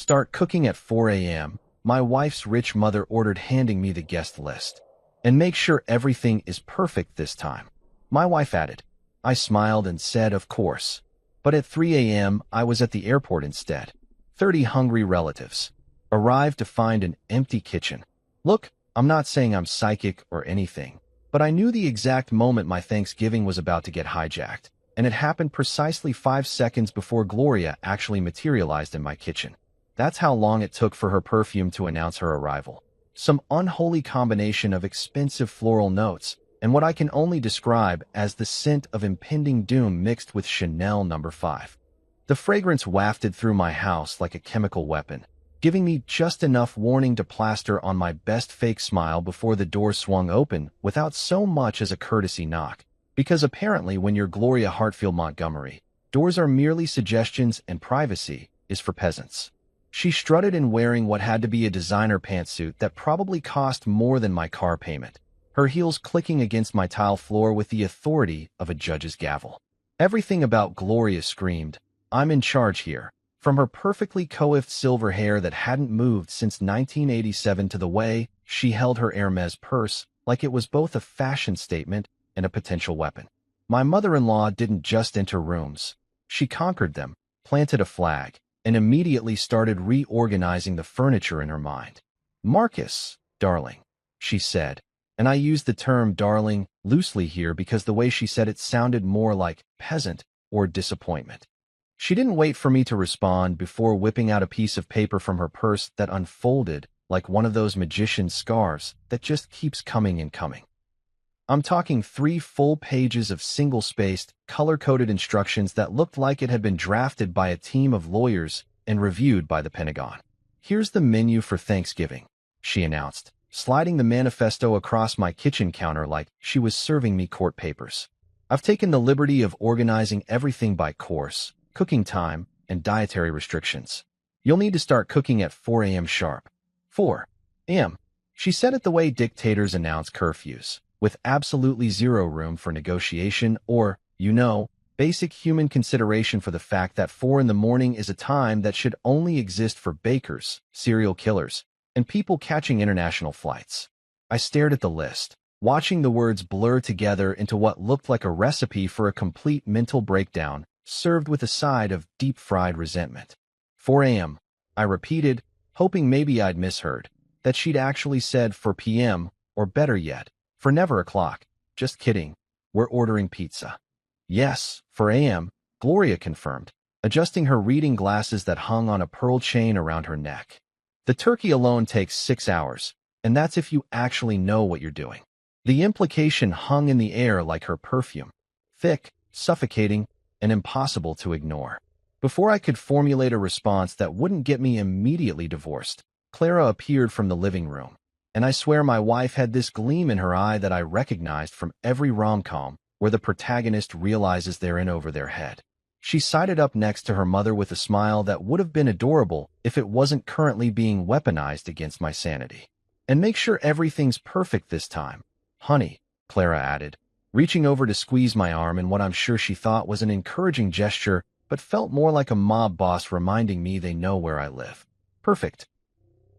Start cooking at 4 a.m. My wife's rich mother ordered, handing me the guest list. And make sure everything is perfect this time, my wife added. I smiled and said, of course. But at 3 a.m., I was at the airport instead. 30 hungry relatives arrived to find an empty kitchen. Look, I'm not saying I'm psychic or anything, but I knew the exact moment my Thanksgiving was about to get hijacked, and it happened precisely 5 seconds before Gloria actually materialized in my kitchen. That's how long it took for her perfume to announce her arrival. Some unholy combination of expensive floral notes and what I can only describe as the scent of impending doom mixed with Chanel No. 5. The fragrance wafted through my house like a chemical weapon, giving me just enough warning to plaster on my best fake smile before the door swung open without so much as a courtesy knock. Because apparently when you're Gloria Hartfield Montgomery, doors are merely suggestions and privacy is for peasants. She strutted in wearing what had to be a designer pantsuit that probably cost more than my car payment, her heels clicking against my tile floor with the authority of a judge's gavel. Everything about Gloria screamed, I'm in charge here. From her perfectly coiffed silver hair that hadn't moved since 1987 to the way she held her Hermes purse like it was both a fashion statement and a potential weapon. My mother-in-law didn't just enter rooms. She conquered them, planted a flag, and immediately started reorganizing the furniture in her mind. Marcus, darling, she said, and I use the term darling loosely here because the way she said it sounded more like peasant or disappointment. She didn't wait for me to respond before whipping out a piece of paper from her purse that unfolded like one of those magician's scarves that just keeps coming and coming. I'm talking 3 full pages of single-spaced, color-coded instructions that looked like it had been drafted by a team of lawyers and reviewed by the Pentagon. Here's the menu for Thanksgiving, she announced, sliding the manifesto across my kitchen counter like she was serving me court papers. I've taken the liberty of organizing everything by course, cooking time, and dietary restrictions. You'll need to start cooking at 4 a.m. sharp. 4 a.m., she said it the way dictators announce curfews, with absolutely zero room for negotiation or, basic human consideration for the fact that 4 in the morning is a time that should only exist for bakers, serial killers, and people catching international flights. I stared at the list, watching the words blur together into what looked like a recipe for a complete mental breakdown, served with a side of deep-fried resentment. 4 a.m., I repeated, hoping maybe I'd misheard, that she'd actually said 4 p.m., or better yet, for never o'clock. Just kidding. We're ordering pizza. Yes, 4 a.m., Gloria confirmed, adjusting her reading glasses that hung on a pearl chain around her neck. The turkey alone takes 6 hours, and that's if you actually know what you're doing. The implication hung in the air like her perfume. Thick, suffocating, and impossible to ignore. Before I could formulate a response that wouldn't get me immediately divorced, Clara appeared from the living room. And I swear my wife had this gleam in her eye that I recognized from every rom-com where the protagonist realizes they're in over their head. She sided up next to her mother with a smile that would have been adorable if it wasn't currently being weaponized against my sanity. And make sure everything's perfect this time, honey, Clara added, reaching over to squeeze my arm in what I'm sure she thought was an encouraging gesture but felt more like a mob boss reminding me they know where I live. Perfect.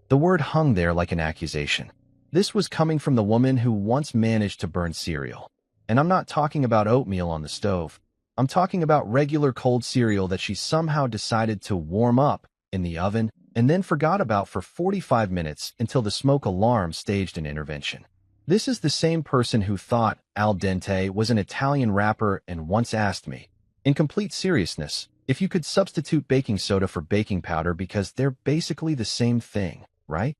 The word hung there like an accusation. This was coming from the woman who once managed to burn cereal. And I'm not talking about oatmeal on the stove. I'm talking about regular cold cereal that she somehow decided to warm up in the oven and then forgot about for 45 minutes until the smoke alarm staged an intervention. This is the same person who thought al dente was an Italian rapper and once asked me, in complete seriousness, if you could substitute baking soda for baking powder because they're basically the same thing. Right?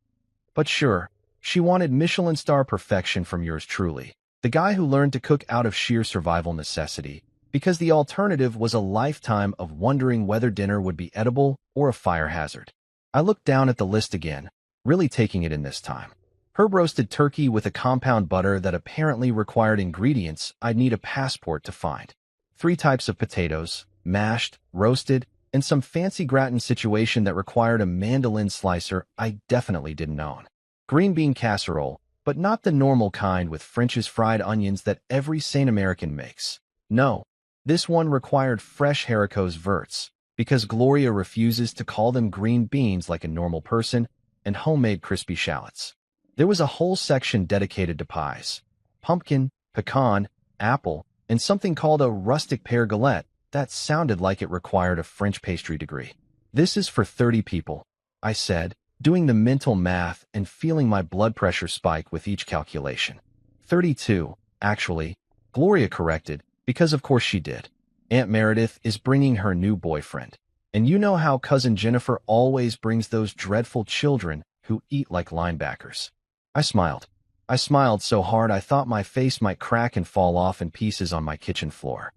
But sure, she wanted Michelin star perfection from yours truly, the guy who learned to cook out of sheer survival necessity, because the alternative was a lifetime of wondering whether dinner would be edible or a fire hazard. I looked down at the list again, really taking it in this time. Herb-roasted turkey with a compound butter that apparently required ingredients I'd need a passport to find. 3 types of potatoes, mashed, roasted, and some fancy gratin situation that required a mandolin slicer I definitely didn't own. Green bean casserole, but not the normal kind with French's fried onions that every sane American makes. No, this one required fresh haricots verts, because Gloria refuses to call them green beans like a normal person, and homemade crispy shallots. There was a whole section dedicated to pies. Pumpkin, pecan, apple, and something called a rustic pear galette that sounded like it required a French pastry degree. This is for 30 people, I said, doing the mental math and feeling my blood pressure spike with each calculation. 32, actually, Gloria corrected, because of course she did. Aunt Meredith is bringing her new boyfriend. And you know how Cousin Jennifer always brings those dreadful children who eat like linebackers. I smiled. I smiled so hard I thought my face might crack and fall off in pieces on my kitchen floor.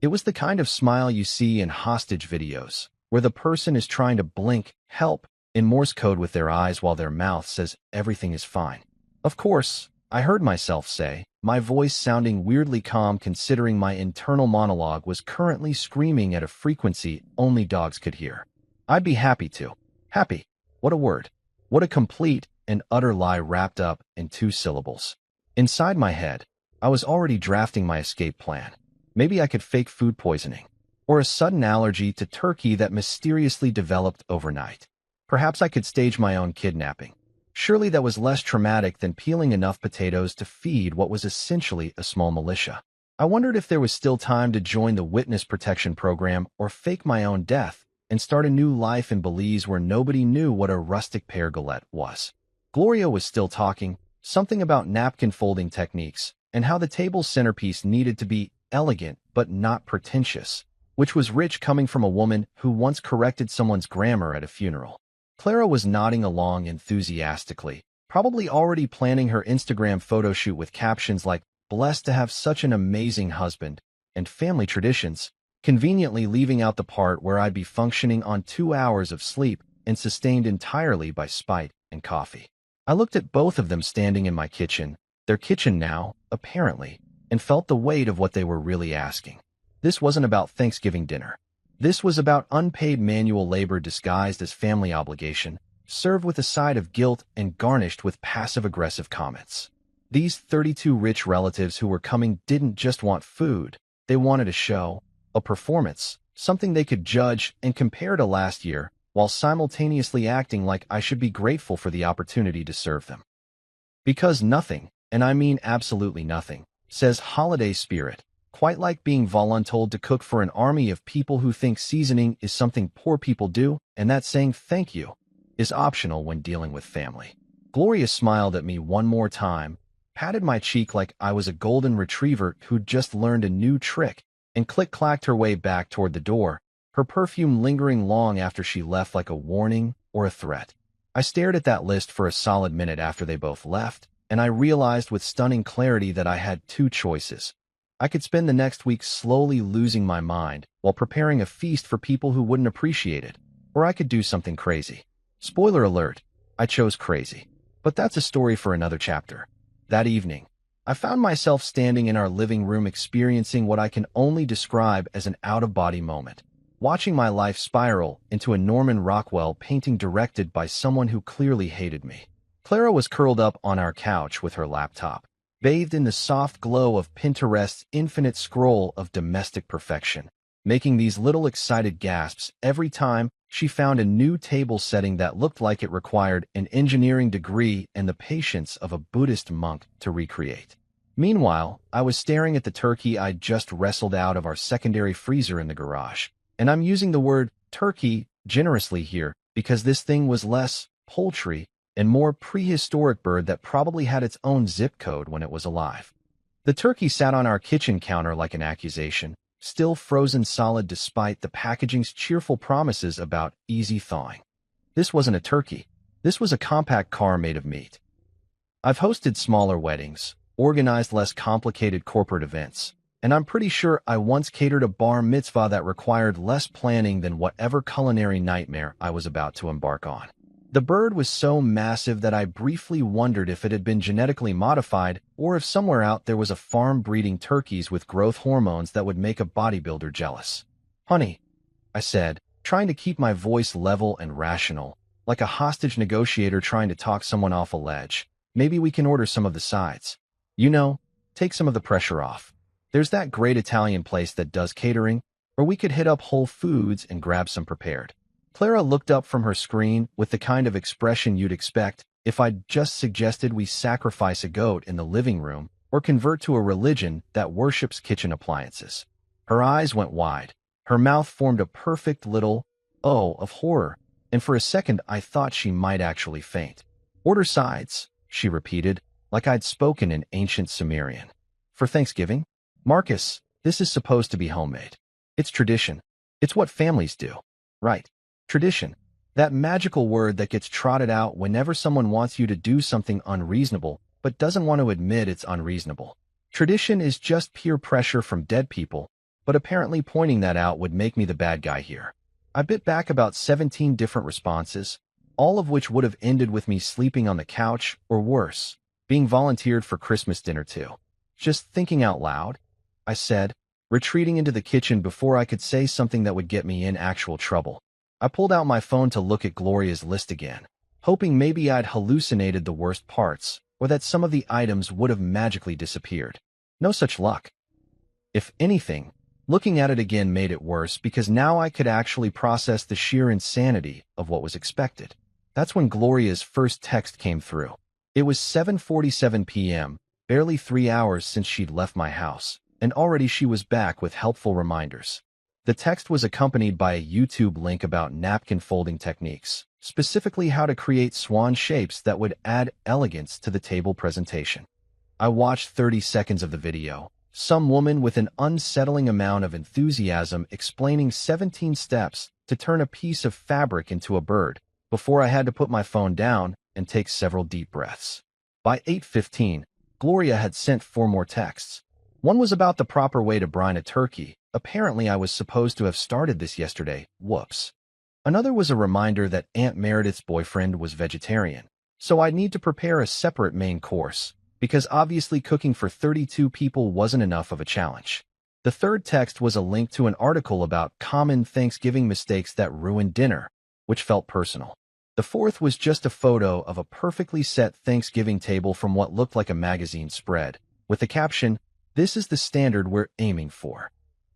It was the kind of smile you see in hostage videos, where the person is trying to blink, help, in Morse code with their eyes while their mouth says everything is fine. Of course, I heard myself say, my voice sounding weirdly calm considering my internal monologue was currently screaming at a frequency only dogs could hear. I'd be happy to. Happy. What a word. What a complete and utter lie wrapped up in 2 syllables. Inside my head, I was already drafting my escape plan. Maybe I could fake food poisoning, or a sudden allergy to turkey that mysteriously developed overnight. Perhaps I could stage my own kidnapping. Surely that was less traumatic than peeling enough potatoes to feed what was essentially a small militia. I wondered if there was still time to join the witness protection program or fake my own death and start a new life in Belize where nobody knew what a rustic pear galette was. Gloria was still talking, something about napkin folding techniques and how the table's centerpiece needed to be elegant but not pretentious, which was rich coming from a woman who once corrected someone's grammar at a funeral. Clara was nodding along enthusiastically, probably already planning her Instagram photo shoot with captions like, "Blessed to have such an amazing husband," and family traditions, conveniently leaving out the part where I'd be functioning on 2 hours of sleep and sustained entirely by spite and coffee. I looked at both of them standing in my kitchen, their kitchen now, apparently, and felt the weight of what they were really asking. This wasn't about Thanksgiving dinner. This was about unpaid manual labor disguised as family obligation, served with a side of guilt and garnished with passive-aggressive comments. These 32 rich relatives who were coming didn't just want food. They wanted a show, a performance, something they could judge and compare to last year, while simultaneously acting like I should be grateful for the opportunity to serve them. Because nothing, and I mean absolutely nothing, says holiday spirit, quite like being voluntold to cook for an army of people who think seasoning is something poor people do, and that saying thank you is optional when dealing with family. Gloria smiled at me one more time, patted my cheek like I was a golden retriever who'd just learned a new trick, and click-clacked her way back toward the door, her perfume lingering long after she left like a warning or a threat. I stared at that list for a solid minute after they both left, and I realized with stunning clarity that I had 2 choices. I could spend the next week slowly losing my mind while preparing a feast for people who wouldn't appreciate it, or I could do something crazy. Spoiler alert, I chose crazy. But that's a story for another chapter. That evening, I found myself standing in our living room experiencing what I can only describe as an out-of-body moment, watching my life spiral into a Norman Rockwell painting directed by someone who clearly hated me. Clara was curled up on our couch with her laptop, bathed in the soft glow of Pinterest's infinite scroll of domestic perfection, making these little excited gasps every time she found a new table setting that looked like it required an engineering degree and the patience of a Buddhist monk to recreate. Meanwhile, I was staring at the turkey I'd just wrestled out of our secondary freezer in the garage, and I'm using the word turkey generously here because this thing was less poultry and more prehistoric bird that probably had its own zip code when it was alive. The turkey sat on our kitchen counter like an accusation, still frozen solid despite the packaging's cheerful promises about easy thawing. This wasn't a turkey. This was a compact car made of meat. I've hosted smaller weddings, organized less complicated corporate events, and I'm pretty sure I once catered a bar mitzvah that required less planning than whatever culinary nightmare I was about to embark on. The bird was so massive that I briefly wondered if it had been genetically modified or if somewhere out there was a farm breeding turkeys with growth hormones that would make a bodybuilder jealous. "Honey," I said, trying to keep my voice level and rational, like a hostage negotiator trying to talk someone off a ledge. "Maybe we can order some of the sides. You know, take some of the pressure off. There's that great Italian place that does catering. or we could hit up Whole Foods and grab some prepared. Clara looked up from her screen with the kind of expression you'd expect if I'd just suggested we sacrifice a goat in the living room or convert to a religion that worships kitchen appliances. Her eyes went wide. Her mouth formed a perfect little O of horror, and for a second I thought she might actually faint. "Order sides," she repeated, like I'd spoken in ancient Sumerian. "For Thanksgiving? Marcus, this is supposed to be homemade. It's tradition. It's what families do." Right. Tradition. That magical word that gets trotted out whenever someone wants you to do something unreasonable but doesn't want to admit it's unreasonable. Tradition is just peer pressure from dead people, but apparently pointing that out would make me the bad guy here. I bit back about 17 different responses, all of which would have ended with me sleeping on the couch, or worse, being volunteered for Christmas dinner too. "Just thinking out loud," I said, retreating into the kitchen before I could say something that would get me in actual trouble. I pulled out my phone to look at Gloria's list again, hoping maybe I'd hallucinated the worst parts, or that some of the items would have magically disappeared. No such luck. If anything, looking at it again made it worse because now I could actually process the sheer insanity of what was expected. That's when Gloria's first text came through. It was 7:47 p.m., barely 3 hours since she'd left my house, and already she was back with helpful reminders. The text was accompanied by a YouTube link about napkin folding techniques, specifically how to create swan shapes that would add elegance to the table presentation. I watched 30 seconds of the video, some woman with an unsettling amount of enthusiasm explaining 17 steps to turn a piece of fabric into a bird, before I had to put my phone down and take several deep breaths. By 8:15, Gloria had sent 4 more texts. One was about the proper way to brine a turkey. Apparently I was supposed to have started this yesterday. Whoops. Another was a reminder that Aunt Meredith's boyfriend was vegetarian, so I'd need to prepare a separate main course, because obviously cooking for 32 people wasn't enough of a challenge. The third text was a link to an article about common Thanksgiving mistakes that ruin dinner, which felt personal. The fourth was just a photo of a perfectly set Thanksgiving table from what looked like a magazine spread, with the caption, "This is the standard we're aiming for."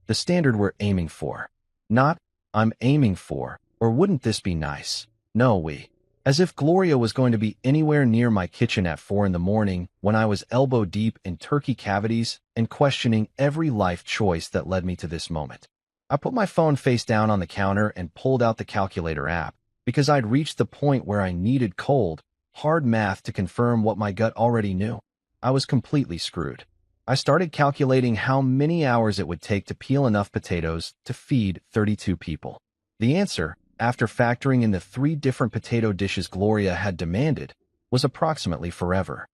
The standard we're aiming for. Not, "I'm aiming for," or "Wouldn't this be nice?" No, we. As if Gloria was going to be anywhere near my kitchen at 4 in the morning when I was elbow deep in turkey cavities and questioning every life choice that led me to this moment. I put my phone face down on the counter and pulled out the calculator app because I'd reached the point where I needed cold, hard math to confirm what my gut already knew. I was completely screwed. I started calculating how many hours it would take to peel enough potatoes to feed 32 people. The answer, after factoring in the 3 different potato dishes Gloria had demanded, was approximately forever.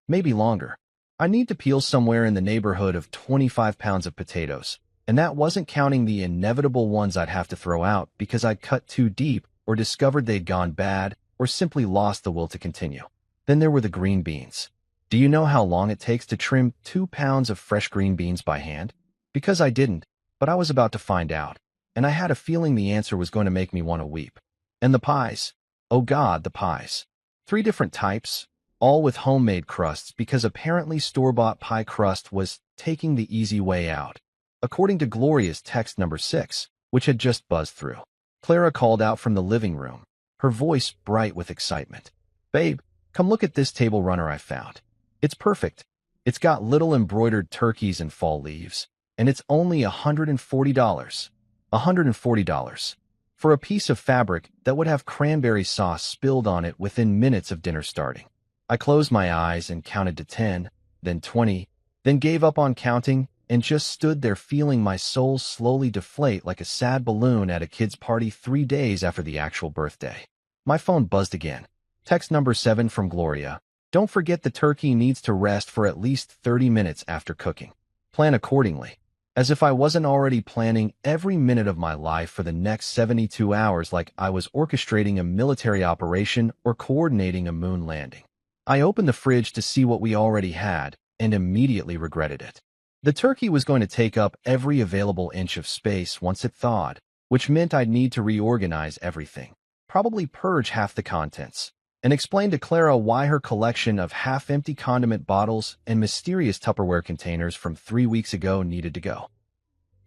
Maybe longer. I need to peel somewhere in the neighborhood of 25 pounds of potatoes, and that wasn't counting the inevitable ones I'd have to throw out because I'd cut too deep or discovered they'd gone bad or simply lost the will to continue. Then there were the green beans. Do you know how long it takes to trim 2 pounds of fresh green beans by hand? Because I didn't, but I was about to find out, and I had a feeling the answer was going to make me want to weep. And the pies. Oh God, the pies. 3 different types, all with homemade crusts because apparently store-bought pie crust was taking the easy way out. According to Gloria's text number 6, which had just buzzed through. Clara called out from the living room, her voice bright with excitement. "Babe, come look at this table runner I found. It's perfect. It's got little embroidered turkeys and fall leaves, and it's only $140. $140 for a piece of fabric that would have cranberry sauce spilled on it within minutes of dinner starting." I closed my eyes and counted to 10, then 20, then gave up on counting and just stood there feeling my soul slowly deflate like a sad balloon at a kid's party 3 days after the actual birthday. My phone buzzed again. Text number 7 from Gloria. "Don't forget the turkey needs to rest for at least 30 minutes after cooking. Plan accordingly." As if I wasn't already planning every minute of my life for the next 72 hours like I was orchestrating a military operation or coordinating a moon landing. I opened the fridge to see what we already had and immediately regretted it. The turkey was going to take up every available inch of space once it thawed, which meant I'd need to reorganize everything, probably purge half the contents, and explain to Clara why her collection of half-empty condiment bottles and mysterious Tupperware containers from 3 weeks ago needed to go.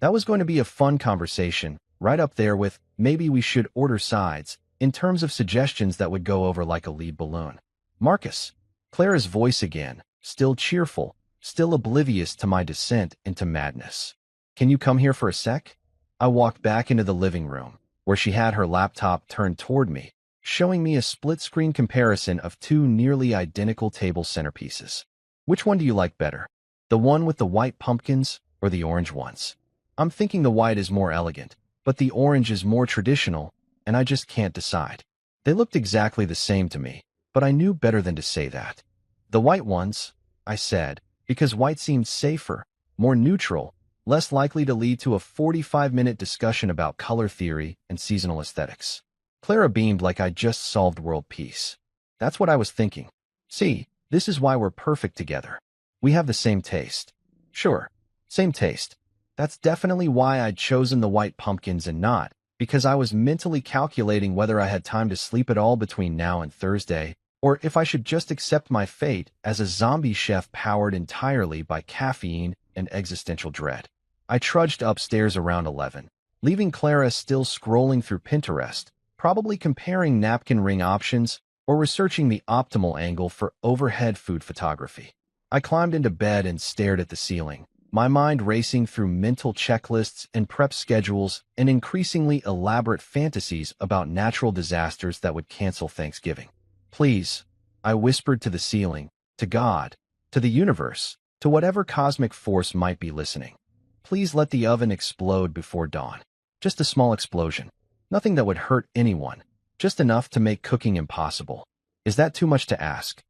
That was going to be a fun conversation, right up there with maybe we should order sides, in terms of suggestions that would go over like a lead balloon. Marcus. Clara's voice again, still cheerful, still oblivious to my descent into madness. Can you come here for a sec? I walked back into the living room, where she had her laptop turned toward me, showing me a split-screen comparison of two nearly identical table centerpieces. Which one do you like better? The one with the white pumpkins or the orange ones? I'm thinking the white is more elegant, but the orange is more traditional, and I just can't decide. They looked exactly the same to me, but I knew better than to say that. The white ones, I said, because white seemed safer, more neutral, less likely to lead to a 45-minute discussion about color theory and seasonal aesthetics. Clara beamed like I'd just solved world peace. That's what I was thinking. See, this is why we're perfect together. We have the same taste. Sure, same taste. That's definitely why I'd chosen the white pumpkins and not, because I was mentally calculating whether I had time to sleep at all between now and Thursday, or if I should just accept my fate as a zombie chef powered entirely by caffeine and existential dread. I trudged upstairs around 11, leaving Clara still scrolling through Pinterest, probably comparing napkin ring options or researching the optimal angle for overhead food photography. I climbed into bed and stared at the ceiling, my mind racing through mental checklists and prep schedules and increasingly elaborate fantasies about natural disasters that would cancel Thanksgiving. Please, I whispered to the ceiling, to God, to the universe, to whatever cosmic force might be listening. Please let the oven explode before dawn. Just a small explosion. Nothing that would hurt anyone, just enough to make cooking impossible. Is that too much to ask?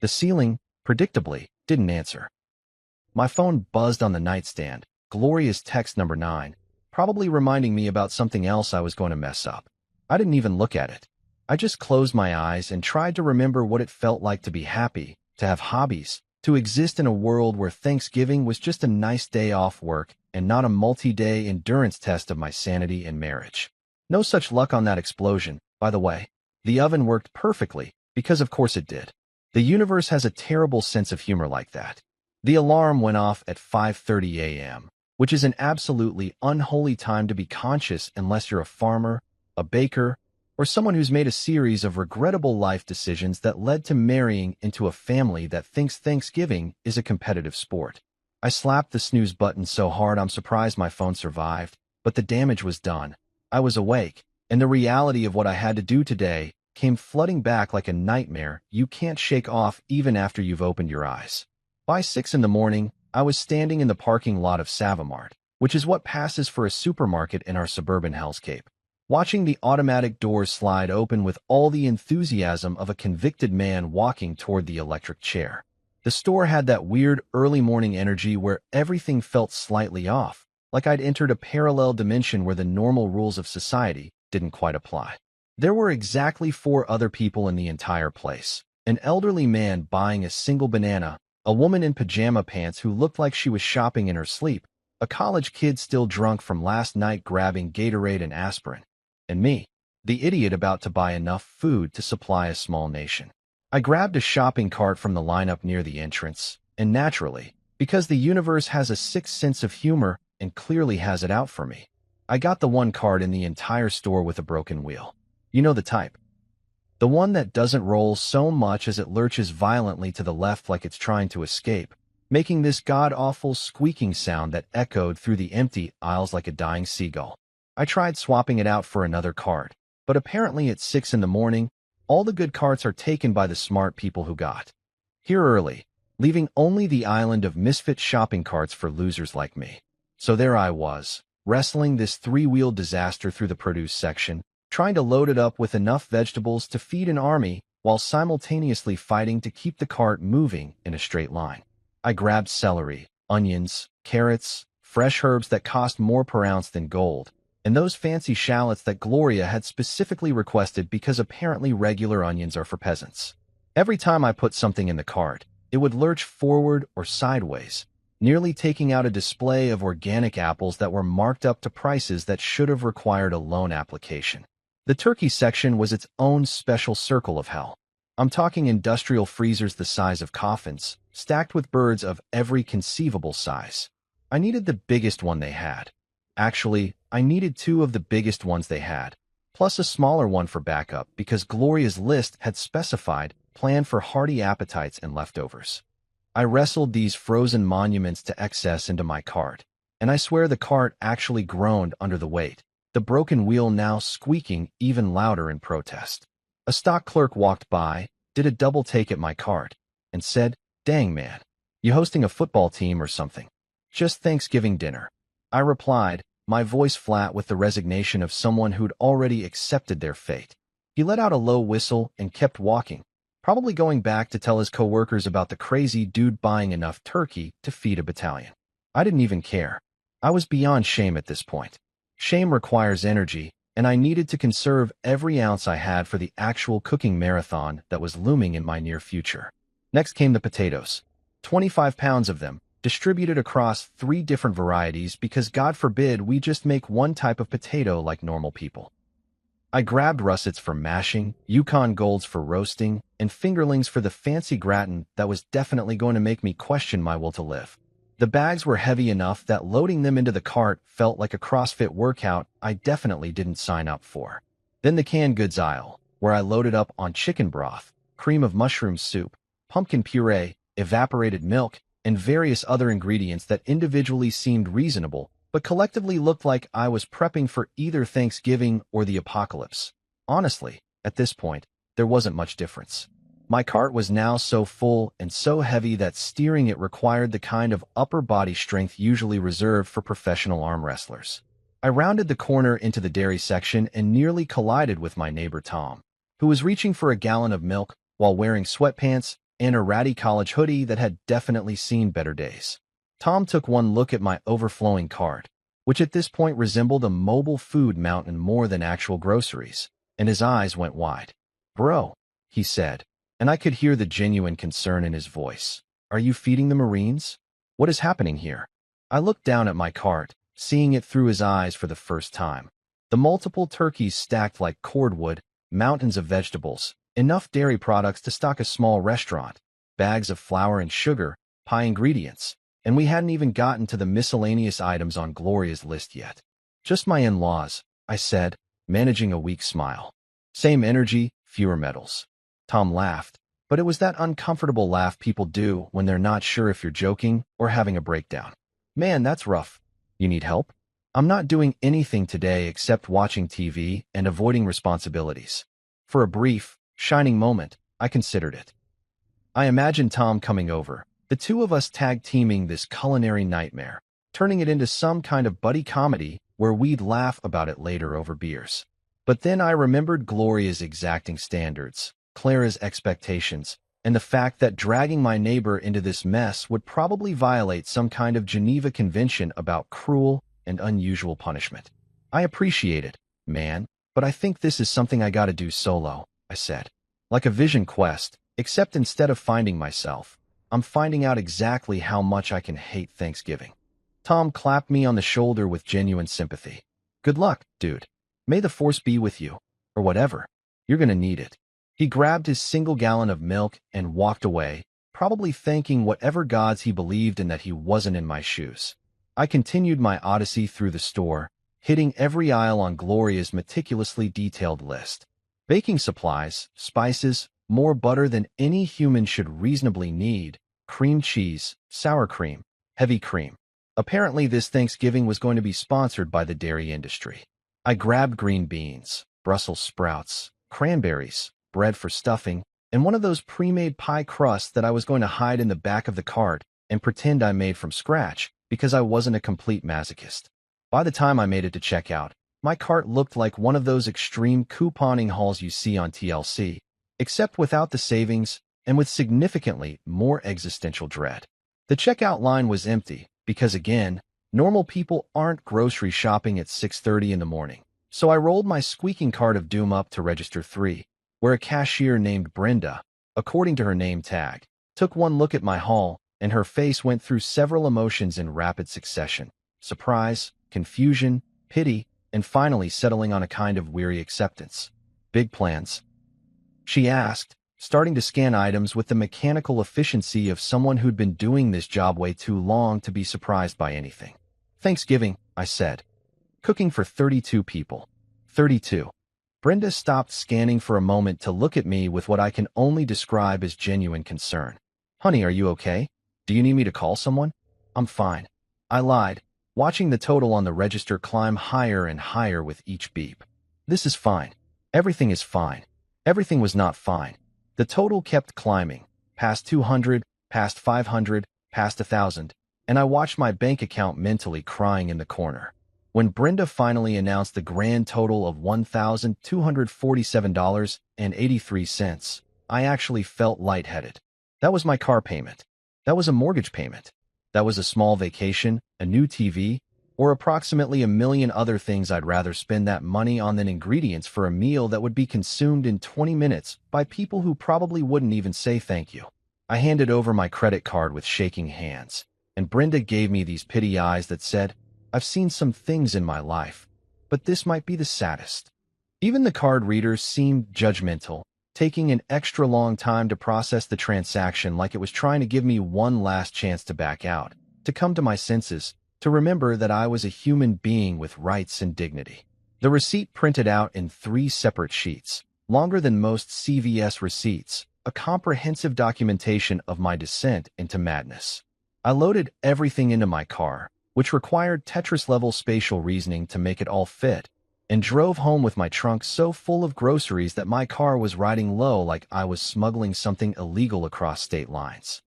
The ceiling, predictably, didn't answer. My phone buzzed on the nightstand, Gloria's text number 9, probably reminding me about something else I was going to mess up. I didn't even look at it. I just closed my eyes and tried to remember what it felt like to be happy, to have hobbies, to exist in a world where Thanksgiving was just a nice day off work and not a multi-day endurance test of my sanity and marriage. No such luck on that explosion, by the way. The oven worked perfectly, because of course it did. The universe has a terrible sense of humor like that. The alarm went off at 5:30 a.m., which is an absolutely unholy time to be conscious unless you're a farmer, a baker, or someone who's made a series of regrettable life decisions that led to marrying into a family that thinks Thanksgiving is a competitive sport. I slapped the snooze button so hard I'm surprised my phone survived, but the damage was done. I was awake, and the reality of what I had to do today came flooding back like a nightmare you can't shake off even after you've opened your eyes. By 6 in the morning, I was standing in the parking lot of Savamart, which is what passes for a supermarket in our suburban hellscape, watching the automatic doors slide open with all the enthusiasm of a convicted man walking toward the electric chair. The store had that weird early morning energy where everything felt slightly off, like I'd entered a parallel dimension where the normal rules of society didn't quite apply. There were exactly 4 other people in the entire place. An elderly man buying a single banana, a woman in pajama pants who looked like she was shopping in her sleep, a college kid still drunk from last night grabbing Gatorade and aspirin, and me, the idiot about to buy enough food to supply a small nation. I grabbed a shopping cart from the lineup near the entrance, and naturally, because the universe has a sixth sense of humor and clearly has it out for me, I got the one cart in the entire store with a broken wheel. You know the type. The one that doesn't roll so much as it lurches violently to the left like it's trying to escape, making this god-awful squeaking sound that echoed through the empty aisles like a dying seagull. I tried swapping it out for another cart, but apparently at 6 in the morning, all the good carts are taken by the smart people who got here early, leaving only the island of misfit shopping carts for losers like me. So there I was, wrestling this 3-wheeled disaster through the produce section, trying to load it up with enough vegetables to feed an army while simultaneously fighting to keep the cart moving in a straight line. I grabbed celery, onions, carrots, fresh herbs that cost more per ounce than gold, and those fancy shallots that Gloria had specifically requested because apparently regular onions are for peasants. Every time I put something in the cart, it would lurch forward or sideways, nearly taking out a display of organic apples that were marked up to prices that should have required a loan application. The turkey section was its own special circle of hell. I'm talking industrial freezers the size of coffins, stacked with birds of every conceivable size. I needed the biggest one they had. Actually, I needed two of the biggest ones they had, plus a smaller one for backup because Gloria's list had specified planned for hearty appetites and leftovers. I wrestled these frozen monuments to excess into my cart, and I swear the cart actually groaned under the weight, the broken wheel now squeaking even louder in protest. A stock clerk walked by, did a double take at my cart, and said, "Dang man, you hosting a football team or something? Just Thanksgiving dinner." I replied, my voice flat with the resignation of someone who'd already accepted their fate. He let out a low whistle and kept walking, probably going back to tell his coworkers about the crazy dude buying enough turkey to feed a battalion. I didn't even care. I was beyond shame at this point. Shame requires energy, and I needed to conserve every ounce I had for the actual cooking marathon that was looming in my near future. Next came the potatoes. 25 pounds of them, distributed across 3 different varieties because God forbid we just make one type of potato like normal people. I grabbed russets for mashing, Yukon Golds for roasting, and fingerlings for the fancy gratin that was definitely going to make me question my will to live. The bags were heavy enough that loading them into the cart felt like a CrossFit workout I definitely didn't sign up for. Then the canned goods aisle, where I loaded up on chicken broth, cream of mushroom soup, pumpkin puree, evaporated milk, and various other ingredients that individually seemed reasonable, but collectively looked like I was prepping for either Thanksgiving or the apocalypse. Honestly, at this point, there wasn't much difference. My cart was now so full and so heavy that steering it required the kind of upper body strength usually reserved for professional arm wrestlers. I rounded the corner into the dairy section and nearly collided with my neighbor Tom, who was reaching for a gallon of milk while wearing sweatpants and a ratty college hoodie that had definitely seen better days. Tom took one look at my overflowing cart, which at this point resembled a mobile food mountain more than actual groceries, and his eyes went wide. "Bro," he said, and I could hear the genuine concern in his voice. "Are you feeding the Marines? What is happening here?" I looked down at my cart, seeing it through his eyes for the first time. The multiple turkeys stacked like cordwood, mountains of vegetables, enough dairy products to stock a small restaurant, bags of flour and sugar, pie ingredients, and we hadn't even gotten to the miscellaneous items on Gloria's list yet. "Just my in-laws," I said, managing a weak smile. "Same energy, fewer medals." Tom laughed, but it was that uncomfortable laugh people do when they're not sure if you're joking or having a breakdown. "Man, that's rough. You need help?" "I'm not doing anything today except watching TV and avoiding responsibilities." For a brief, shining moment, I considered it. I imagined Tom coming over, the two of us tag-teaming this culinary nightmare, turning it into some kind of buddy comedy where we'd laugh about it later over beers. But then I remembered Gloria's exacting standards, Clara's expectations, and the fact that dragging my neighbor into this mess would probably violate some kind of Geneva Convention about cruel and unusual punishment. "I appreciate it, man, but I think this is something I gotta do solo," I said. Like a vision quest, except instead of finding myself, I'm finding out exactly how much I can hate Thanksgiving. Tom clapped me on the shoulder with genuine sympathy. "Good luck, dude. May the force be with you." Or whatever. "You're gonna need it." He grabbed his single gallon of milk and walked away, probably thanking whatever gods he believed in that he wasn't in my shoes. I continued my odyssey through the store, hitting every aisle on Gloria's meticulously detailed list. Baking supplies, spices, more butter than any human should reasonably need, cream cheese, sour cream, heavy cream. Apparently this Thanksgiving was going to be sponsored by the dairy industry. I grabbed green beans, Brussels sprouts, cranberries, bread for stuffing, and one of those pre-made pie crusts that I was going to hide in the back of the cart and pretend I made from scratch because I wasn't a complete masochist. By the time I made it to checkout, my cart looked like one of those extreme couponing hauls you see on TLC, except without the savings and with significantly more existential dread. The checkout line was empty because, again, normal people aren't grocery shopping at 6:30 in the morning. So I rolled my squeaking cart of doom up to register 3, where a cashier named Brenda, according to her name tag, took one look at my haul, and her face went through several emotions in rapid succession: surprise, confusion, pity, and finally settling on a kind of weary acceptance. "Big plans?" she asked, starting to scan items with the mechanical efficiency of someone who'd been doing this job way too long to be surprised by anything. "Thanksgiving," I said. Cooking for 32 people. 32. Brenda stopped scanning for a moment to look at me with what I can only describe as genuine concern. Honey, are you okay? Do you need me to call someone? I'm fine. I lied, watching the total on the register climb higher and higher with each beep. This is fine. Everything is fine. Everything was not fine. The total kept climbing, past 200, past 500, past 1,000, and I watched my bank account mentally crying in the corner. When Brenda finally announced the grand total of $1,247.83, I actually felt lightheaded. That was my car payment. That was a mortgage payment. That was a small vacation, a new TV, or approximately a million other things I'd rather spend that money on than ingredients for a meal that would be consumed in 20 minutes by people who probably wouldn't even say thank you. I handed over my credit card with shaking hands, and Brenda gave me these pity eyes that said, I've seen some things in my life, but this might be the saddest. Even the card readers seemed judgmental, taking an extra long time to process the transaction like it was trying to give me one last chance to back out, to come to my senses, to remember that I was a human being with rights and dignity. The receipt printed out in 3 separate sheets, longer than most CVS receipts, a comprehensive documentation of my descent into madness. I loaded everything into my car, which required Tetris-level spatial reasoning to make it all fit, and drove home with my trunk so full of groceries that my car was riding low like I was smuggling something illegal across state lines.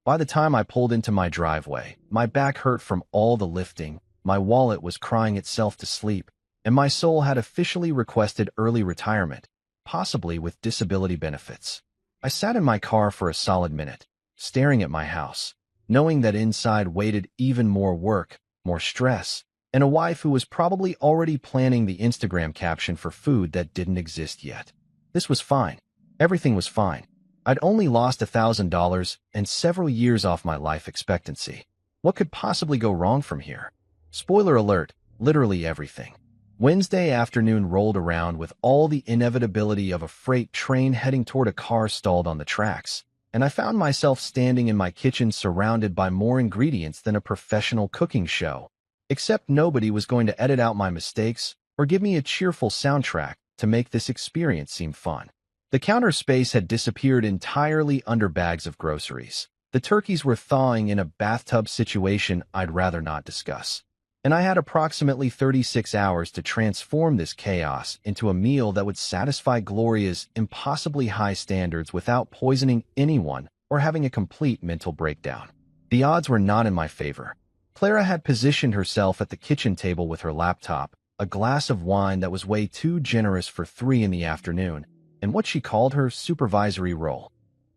By the time I pulled into my driveway, my back hurt from all the lifting, my wallet was crying itself to sleep, and my soul had officially requested early retirement, possibly with disability benefits. I sat in my car for a solid minute, staring at my house, knowing that inside waited even more work, more stress, and a wife who was probably already planning the Instagram caption for food that didn't exist yet. This was fine. Everything was fine. I'd only lost $1,000 and several years off my life expectancy. What could possibly go wrong from here? Spoiler alert, literally everything. Wednesday afternoon rolled around with all the inevitability of a freight train heading toward a car stalled on the tracks, and I found myself standing in my kitchen surrounded by more ingredients than a professional cooking show. Except nobody was going to edit out my mistakes or give me a cheerful soundtrack to make this experience seem fun. The counter space had disappeared entirely under bags of groceries. The turkeys were thawing in a bathtub situation I'd rather not discuss. And I had approximately 36 hours to transform this chaos into a meal that would satisfy Gloria's impossibly high standards without poisoning anyone or having a complete mental breakdown. The odds were not in my favor. Clara had positioned herself at the kitchen table with her laptop, a glass of wine that was way too generous for 3 in the afternoon, and what she called her supervisory role.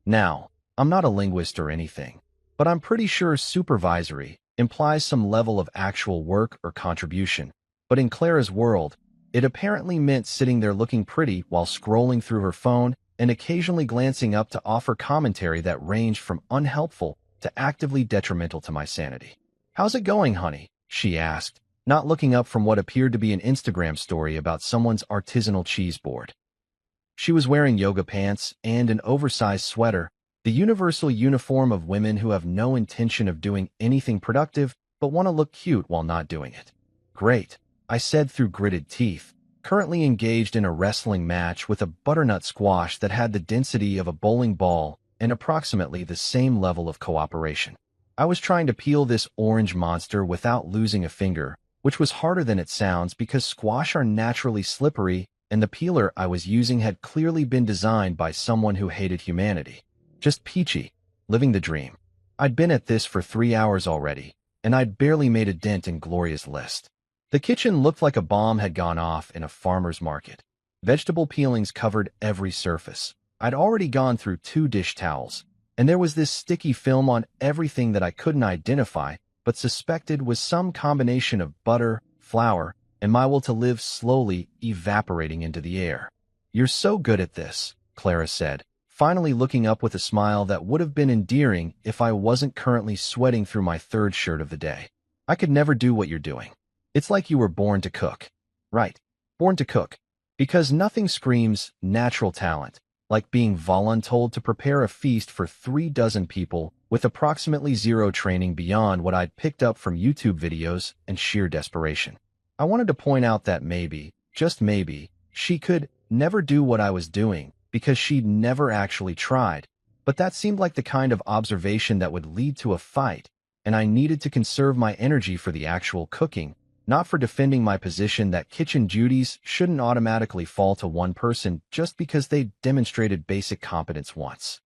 Now, I'm not a linguist or anything, but I'm pretty sure supervisory implies some level of actual work or contribution. But in Clara's world, it apparently meant sitting there looking pretty while scrolling through her phone and occasionally glancing up to offer commentary that ranged from unhelpful to actively detrimental to my sanity. "How's it going, honey?" she asked, not looking up from what appeared to be an Instagram story about someone's artisanal cheese board. She was wearing yoga pants and an oversized sweater, the universal uniform of women who have no intention of doing anything productive but want to look cute while not doing it. "Great," I said through gritted teeth, currently engaged in a wrestling match with a butternut squash that had the density of a bowling ball and approximately the same level of cooperation. I was trying to peel this orange monster without losing a finger, which was harder than it sounds because squash are naturally slippery and the peeler I was using had clearly been designed by someone who hated humanity. Just peachy, living the dream. I'd been at this for 3 hours already, and I'd barely made a dent in Gloria's list. The kitchen looked like a bomb had gone off in a farmer's market. Vegetable peelings covered every surface. I'd already gone through 2 dish towels, and there was this sticky film on everything that I couldn't identify but suspected was some combination of butter, flour, and my will to live slowly evaporating into the air. "You're so good at this," Clara said, finally looking up with a smile that would have been endearing if I wasn't currently sweating through my 3rd shirt of the day. "I could never do what you're doing. It's like you were born to cook." "Right, born to cook. Because nothing screams natural talent like being voluntold to prepare a feast for 3 dozen people with approximately 0 training beyond what I'd picked up from YouTube videos and sheer desperation. I wanted to point out that maybe, just maybe, she could never do what I was doing because she'd never actually tried. But that seemed like the kind of observation that would lead to a fight, and I needed to conserve my energy for the actual cooking, not for defending my position that kitchen duties shouldn't automatically fall to one person just because they demonstrated basic competence once.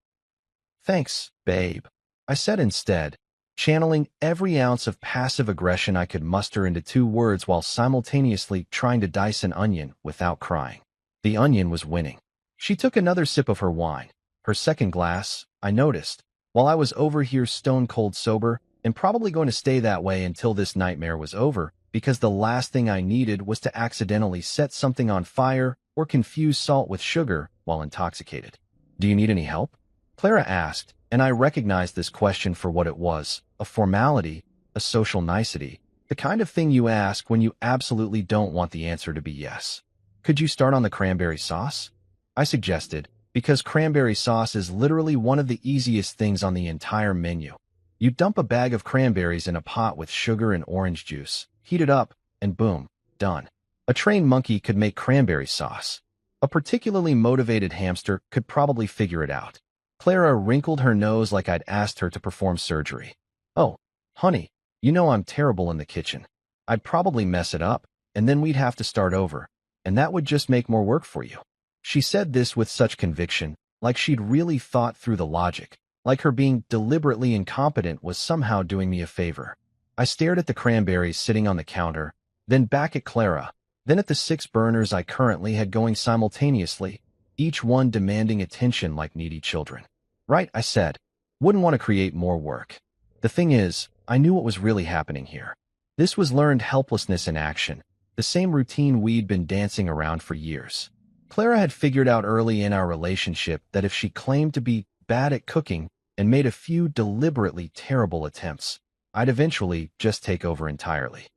Thanks, babe, I said instead, channeling every ounce of passive aggression I could muster into 2 words while simultaneously trying to dice an onion without crying. The onion was winning. She took another sip of her wine, her second glass, I noticed, while I was over here stone-cold sober and probably going to stay that way until this nightmare was over, because the last thing I needed was to accidentally set something on fire or confuse salt with sugar while intoxicated. Do you need any help? Clara asked, and I recognized this question for what it was, a formality, a social nicety, the kind of thing you ask when you absolutely don't want the answer to be yes. Could you start on the cranberry sauce? I suggested, because cranberry sauce is literally one of the easiest things on the entire menu. You dump a bag of cranberries in a pot with sugar and orange juice, heat it up, and boom, done. A trained monkey could make cranberry sauce. A particularly motivated hamster could probably figure it out. Clara wrinkled her nose like I'd asked her to perform surgery. Oh, honey, you know I'm terrible in the kitchen. I'd probably mess it up, and then we'd have to start over, and that would just make more work for you. She said this with such conviction, like she'd really thought through the logic, like her being deliberately incompetent was somehow doing me a favor. I stared at the cranberries sitting on the counter, then back at Clara, then at the 6 burners I currently had going simultaneously, each one demanding attention like needy children. Right, I said. Wouldn't want to create more work. The thing is, I knew what was really happening here. This was learned helplessness in action, the same routine we'd been dancing around for years. Clara had figured out early in our relationship that if she claimed to be bad at cooking and made a few deliberately terrible attempts, I'd eventually just take over entirely.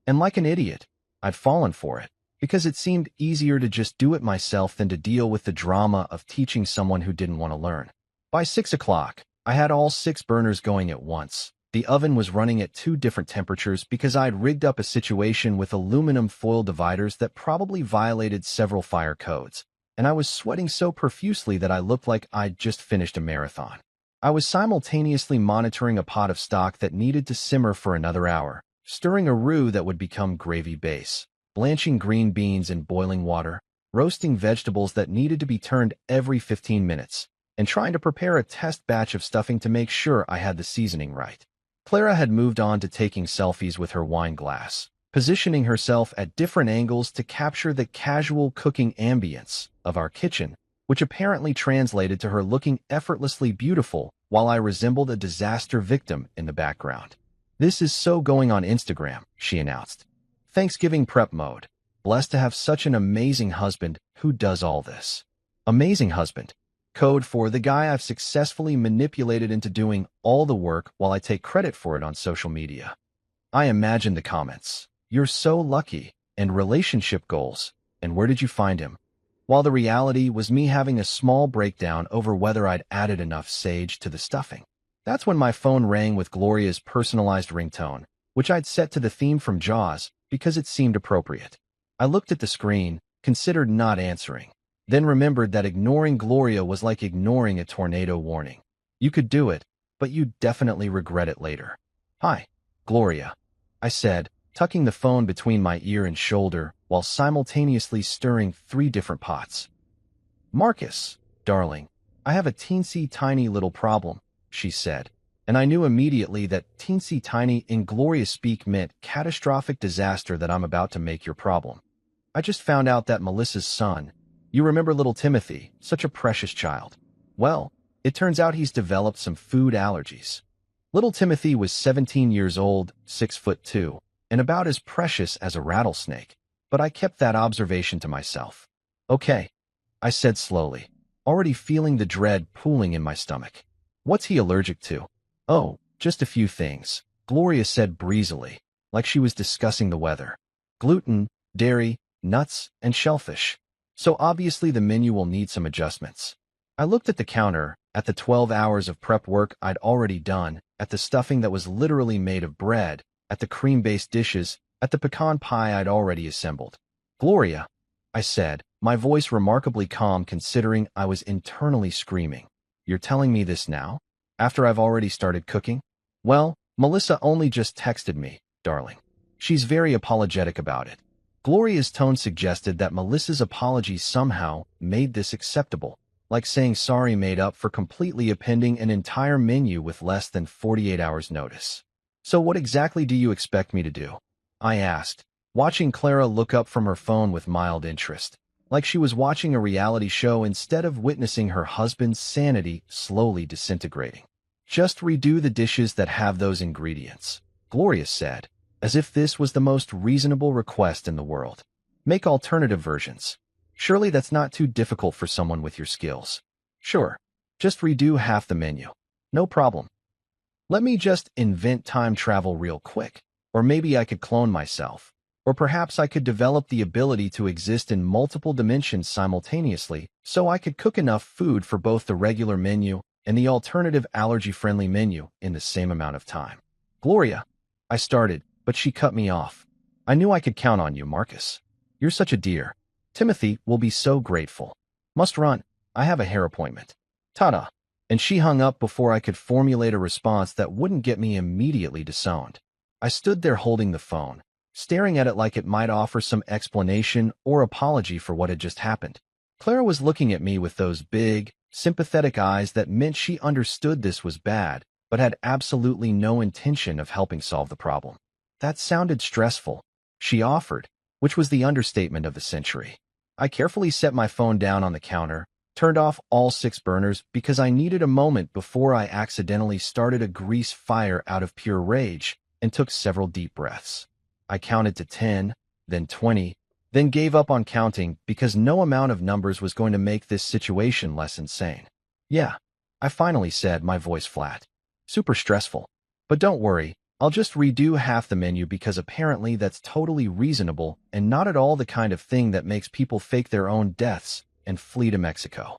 And like an idiot, I'd fallen for it, because it seemed easier to just do it myself than to deal with the drama of teaching someone who didn't want to learn. By 6 o'clock, I had all 6 burners going at once. The oven was running at 2 different temperatures because I'd rigged up a situation with aluminum foil dividers that probably violated several fire codes, and I was sweating so profusely that I looked like I'd just finished a marathon. I was simultaneously monitoring a pot of stock that needed to simmer for another hour, stirring a roux that would become gravy base, blanching green beans in boiling water, roasting vegetables that needed to be turned every 15 minutes, and trying to prepare a test batch of stuffing to make sure I had the seasoning right. Clara had moved on to taking selfies with her wine glass, positioning herself at different angles to capture the casual cooking ambience of our kitchen, which apparently translated to her looking effortlessly beautiful while I resembled a disaster victim in the background. This is so going on Instagram, she announced. Thanksgiving prep mode. Blessed to have such an amazing husband who does all this. Amazing husband. Code for the guy I've successfully manipulated into doing all the work while I take credit for it on social media. I imagine the comments. You're so lucky. And relationship goals. And where did you find him? While the reality was me having a small breakdown over whether I'd added enough sage to the stuffing. That's when my phone rang with Gloria's personalized ringtone, which I'd set to the theme from Jaws because it seemed appropriate. I looked at the screen, considered not answering, then remembered that ignoring Gloria was like ignoring a tornado warning. You could do it, but you'd definitely regret it later. Hi, Gloria, I said, tucking the phone between my ear and shoulder while simultaneously stirring 3 different pots. Marcus, darling, I have a teensy tiny little problem, she said, and I knew immediately that teensy tiny in Gloria speak meant catastrophic disaster that I'm about to make your problem. I just found out that Melissa's son, you remember little Timothy, such a precious child. Well, it turns out he's developed some food allergies. Little Timothy was 17 years old, 6'2", and about as precious as a rattlesnake, but I kept that observation to myself. Okay, I said slowly, already feeling the dread pooling in my stomach. What's he allergic to? Oh, just a few things, Gloria said breezily, like she was discussing the weather. Gluten, dairy, nuts, and shellfish. So obviously the menu will need some adjustments. I looked at the counter, at the 12 hours of prep work I'd already done, at the stuffing that was literally made of bread, at the cream-based dishes, at the pecan pie I'd already assembled. "Gloria," I said, my voice remarkably calm considering I was internally screaming. "You're telling me this now? After I've already started cooking?" "Well, Melissa only just texted me, darling. She's very apologetic about it." Gloria's tone suggested that Melissa's apology somehow made this acceptable, like saying sorry made up for completely appending an entire menu with less than 48 hours notice. "So what exactly do you expect me to do?" I asked, watching Clara look up from her phone with mild interest, like she was watching a reality show instead of witnessing her husband's sanity slowly disintegrating. "Just redo the dishes that have those ingredients," Gloria said, as if this was the most reasonable request in the world. "Make alternative versions. Surely that's not too difficult for someone with your skills." "Sure. Just redo half the menu. No problem. Let me just invent time travel real quick. Or maybe I could clone myself. Or perhaps I could develop the ability to exist in multiple dimensions simultaneously so I could cook enough food for both the regular menu and the alternative allergy-friendly menu in the same amount of time." "Gloria," I started, but she cut me off. "I knew I could count on you, Marcus. You're such a dear. Timothy will be so grateful. Must run. I have a hair appointment. Ta-da." And she hung up before I could formulate a response that wouldn't get me immediately disowned. I stood there holding the phone, staring at it like it might offer some explanation or apology for what had just happened. Clara was looking at me with those big, sympathetic eyes that meant she understood this was bad, but had absolutely no intention of helping solve the problem. "That sounded stressful," she offered, which was the understatement of the century. I carefully set my phone down on the counter, turned off all 6 burners because I needed a moment before I accidentally started a grease fire out of pure rage, and took several deep breaths. I counted to 10, then 20, then gave up on counting because no amount of numbers was going to make this situation less insane. "Yeah," I finally said, my voice flat. "Super stressful. But don't worry, I'll just redo half the menu because apparently that's totally reasonable and not at all the kind of thing that makes people fake their own deaths and flee to Mexico."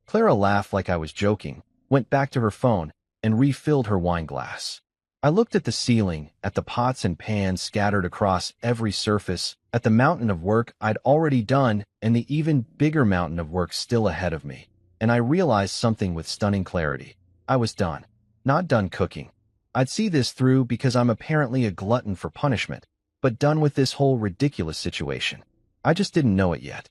Clara laughed like I was joking, went back to her phone, and refilled her wine glass. I looked at the ceiling, at the pots and pans scattered across every surface, at the mountain of work I'd already done and the even bigger mountain of work still ahead of me, and I realized something with stunning clarity. I was done. Not done cooking. I'd see this through because I'm apparently a glutton for punishment, but done with this whole ridiculous situation. I just didn't know it yet.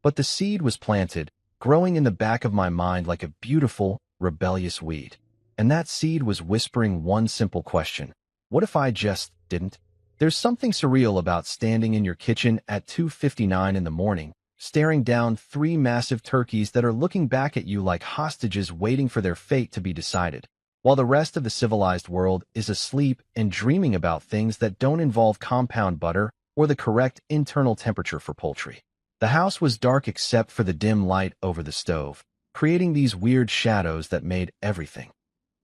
But the seed was planted, growing in the back of my mind like a beautiful, rebellious weed. And that seed was whispering one simple question: what if I just didn't? There's something surreal about standing in your kitchen at 2:59 in the morning, staring down 3 massive turkeys that are looking back at you like hostages waiting for their fate to be decided, while the rest of the civilized world is asleep and dreaming about things that don't involve compound butter or the correct internal temperature for poultry. The house was dark except for the dim light over the stove, creating these weird shadows that made everything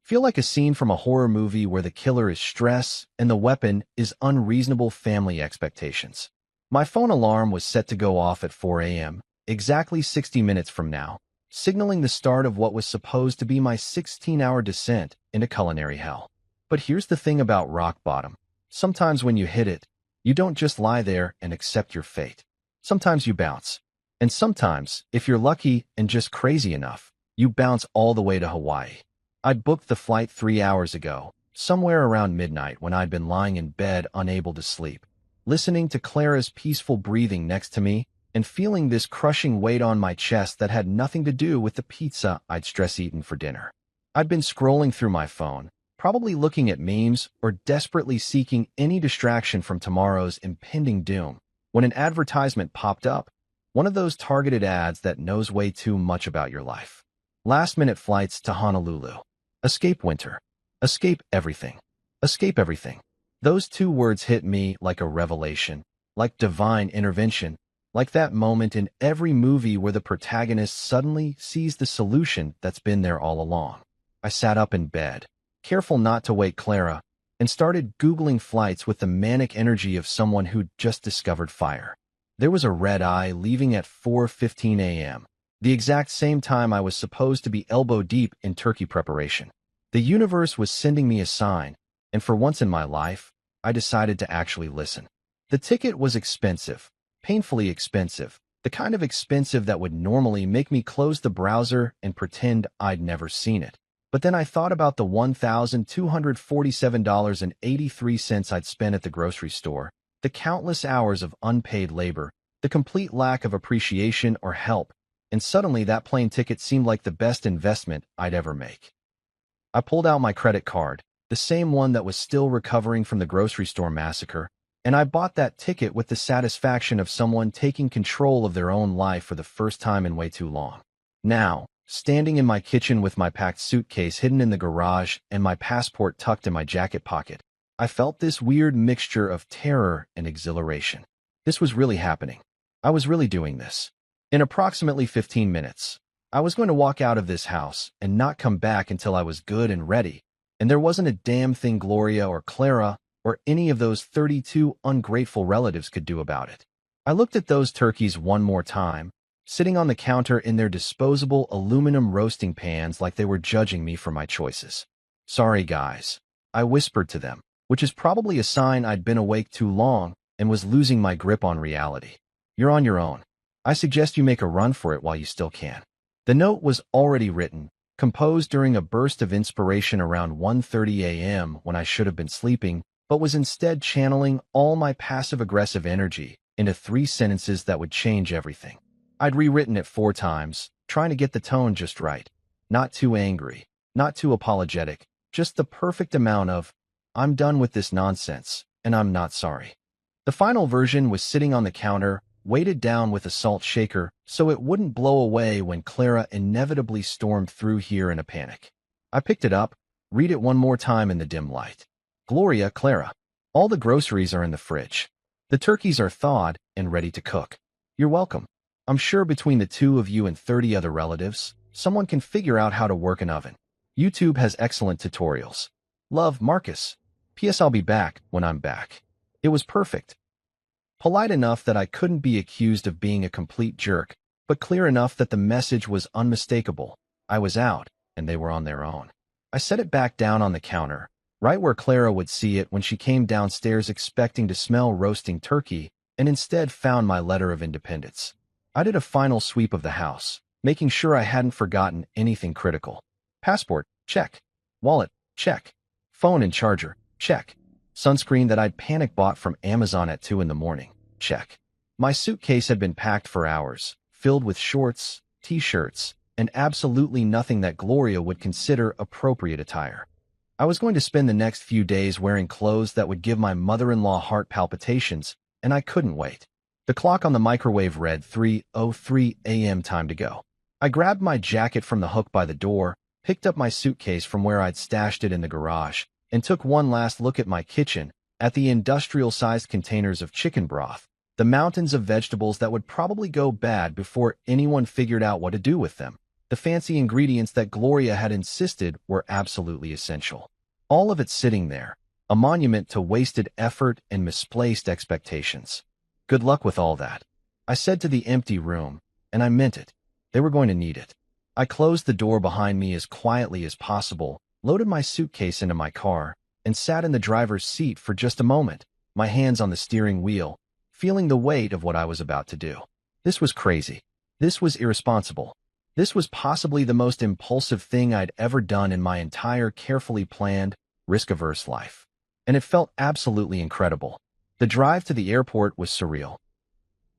feel like a scene from a horror movie where the killer is stress and the weapon is unreasonable family expectations. My phone alarm was set to go off at 4 a.m., exactly 60 minutes from now, signaling the start of what was supposed to be my 16-hour descent into culinary hell. But here's the thing about rock bottom. Sometimes when you hit it, you don't just lie there and accept your fate. Sometimes you bounce. And sometimes, if you're lucky and just crazy enough, you bounce all the way to Hawaii. I'd booked the flight 3 hours ago, somewhere around midnight when I'd been lying in bed unable to sleep, listening to Clara's peaceful breathing next to me and feeling this crushing weight on my chest that had nothing to do with the pizza I'd stress-eaten for dinner. I'd been scrolling through my phone, probably looking at memes or desperately seeking any distraction from tomorrow's impending doom, when an advertisement popped up, one of those targeted ads that knows way too much about your life. Last-minute flights to Honolulu. Escape winter. Escape everything. Escape everything. Those 2 words hit me like a revelation, like divine intervention, like that moment in every movie where the protagonist suddenly sees the solution that's been there all along. I sat up in bed, careful not to wake Clara, and started Googling flights with the manic energy of someone who'd just discovered fire. There was a red-eye leaving at 4:15 a.m., the exact same time I was supposed to be elbow-deep in turkey preparation. The universe was sending me a sign, and for once in my life, I decided to actually listen. The ticket was expensive, painfully expensive, the kind of expensive that would normally make me close the browser and pretend I'd never seen it. But then I thought about the $1,247.83 I'd spent at the grocery store, the countless hours of unpaid labor, the complete lack of appreciation or help, and suddenly that plane ticket seemed like the best investment I'd ever make. I pulled out my credit card, the same one that was still recovering from the grocery store massacre, and I bought that ticket with the satisfaction of someone taking control of their own life for the first time in way too long. Now, standing in my kitchen with my packed suitcase hidden in the garage and my passport tucked in my jacket pocket, I felt this weird mixture of terror and exhilaration. This was really happening. I was really doing this. In approximately 15 minutes, I was going to walk out of this house and not come back until I was good and ready, and there wasn't a damn thing Gloria or Clara or any of those 32 ungrateful relatives could do about it. I looked at those turkeys one more time, sitting on the counter in their disposable aluminum roasting pans like they were judging me for my choices. "Sorry, guys," I whispered to them, which is probably a sign I'd been awake too long and was losing my grip on reality. "You're on your own. I suggest you make a run for it while you still can." The note was already written, composed during a burst of inspiration around 1:30 a.m. when I should have been sleeping, but was instead channeling all my passive-aggressive energy into 3 sentences that would change everything. I'd rewritten it 4 times, trying to get the tone just right. Not too angry, not too apologetic, just the perfect amount of, "I'm done with this nonsense, and I'm not sorry." The final version was sitting on the counter, weighted down with a salt shaker so it wouldn't blow away when Clara inevitably stormed through here in a panic. I picked it up, read it one more time in the dim light. "Gloria, Clara, all the groceries are in the fridge. The turkeys are thawed and ready to cook. You're welcome. I'm sure between the 2 of you and 30 other relatives, someone can figure out how to work an oven. YouTube has excellent tutorials. Love, Marcus. P.S. I'll be back when I'm back." It was perfect. Polite enough that I couldn't be accused of being a complete jerk, but clear enough that the message was unmistakable. I was out, and they were on their own. I set it back down on the counter, right where Clara would see it when she came downstairs expecting to smell roasting turkey, and instead found my letter of independence. I did a final sweep of the house, making sure I hadn't forgotten anything critical. Passport, check. Wallet, check. Phone and charger, check. Sunscreen that I'd panic bought from Amazon at 2 in the morning, check. My suitcase had been packed for hours, filled with shorts, t-shirts, and absolutely nothing that Gloria would consider appropriate attire. I was going to spend the next few days wearing clothes that would give my mother-in-law heart palpitations, and I couldn't wait. The clock on the microwave read 3:03 a.m. time to go. I grabbed my jacket from the hook by the door, picked up my suitcase from where I'd stashed it in the garage, and took one last look at my kitchen, at the industrial-sized containers of chicken broth, the mountains of vegetables that would probably go bad before anyone figured out what to do with them, the fancy ingredients that Gloria had insisted were absolutely essential. All of it sitting there, a monument to wasted effort and misplaced expectations. Good luck with all that, I said to the empty room, and I meant it. They were going to need it. I closed the door behind me as quietly as possible, loaded my suitcase into my car, and sat in the driver's seat for just a moment, my hands on the steering wheel, feeling the weight of what I was about to do. This was crazy. This was irresponsible. This was possibly the most impulsive thing I'd ever done in my entire carefully planned, risk-averse life. And it felt absolutely incredible. The drive to the airport was surreal.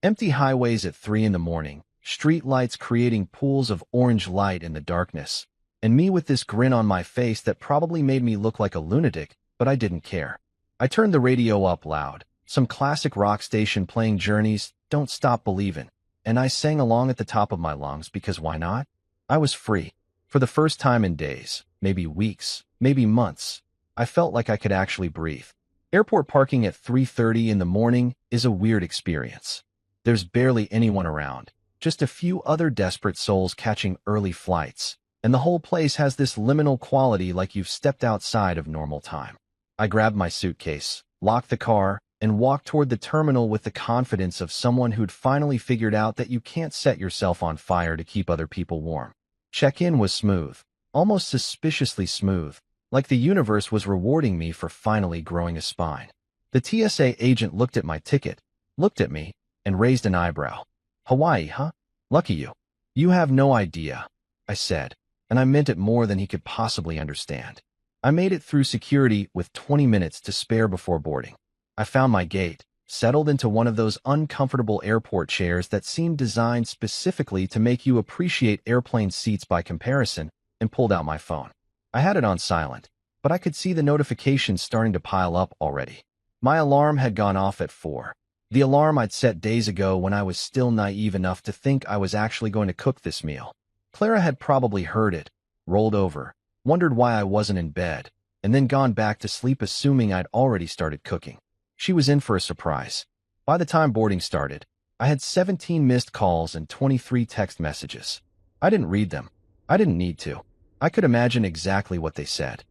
Empty highways at 3 in the morning, street lights creating pools of orange light in the darkness, and me with this grin on my face that probably made me look like a lunatic, but I didn't care. I turned the radio up loud, some classic rock station playing Journey's "Don't Stop Believin'," and I sang along at the top of my lungs because why not? I was free. For the first time in days, maybe weeks, maybe months, I felt like I could actually breathe. Airport parking at 3:30 in the morning is a weird experience. There's barely anyone around, just a few other desperate souls catching early flights, and the whole place has this liminal quality like you've stepped outside of normal time. I grabbed my suitcase, locked the car, and walked toward the terminal with the confidence of someone who'd finally figured out that you can't set yourself on fire to keep other people warm. Check-in was smooth, almost suspiciously smooth, like the universe was rewarding me for finally growing a spine. The TSA agent looked at my ticket, looked at me, and raised an eyebrow. Hawaii, huh? Lucky you. You have no idea, I said, and I meant it more than he could possibly understand. I made it through security with 20 minutes to spare before boarding. I found my gate, settled into one of those uncomfortable airport chairs that seemed designed specifically to make you appreciate airplane seats by comparison, and pulled out my phone. I had it on silent, but I could see the notifications starting to pile up already. My alarm had gone off at 4. The alarm I'd set days ago when I was still naive enough to think I was actually going to cook this meal. Clara had probably heard it, rolled over, wondered why I wasn't in bed, and then gone back to sleep assuming I'd already started cooking. She was in for a surprise. By the time boarding started, I had 17 missed calls and 23 text messages. I didn't read them. I didn't need to. I could imagine exactly what they said.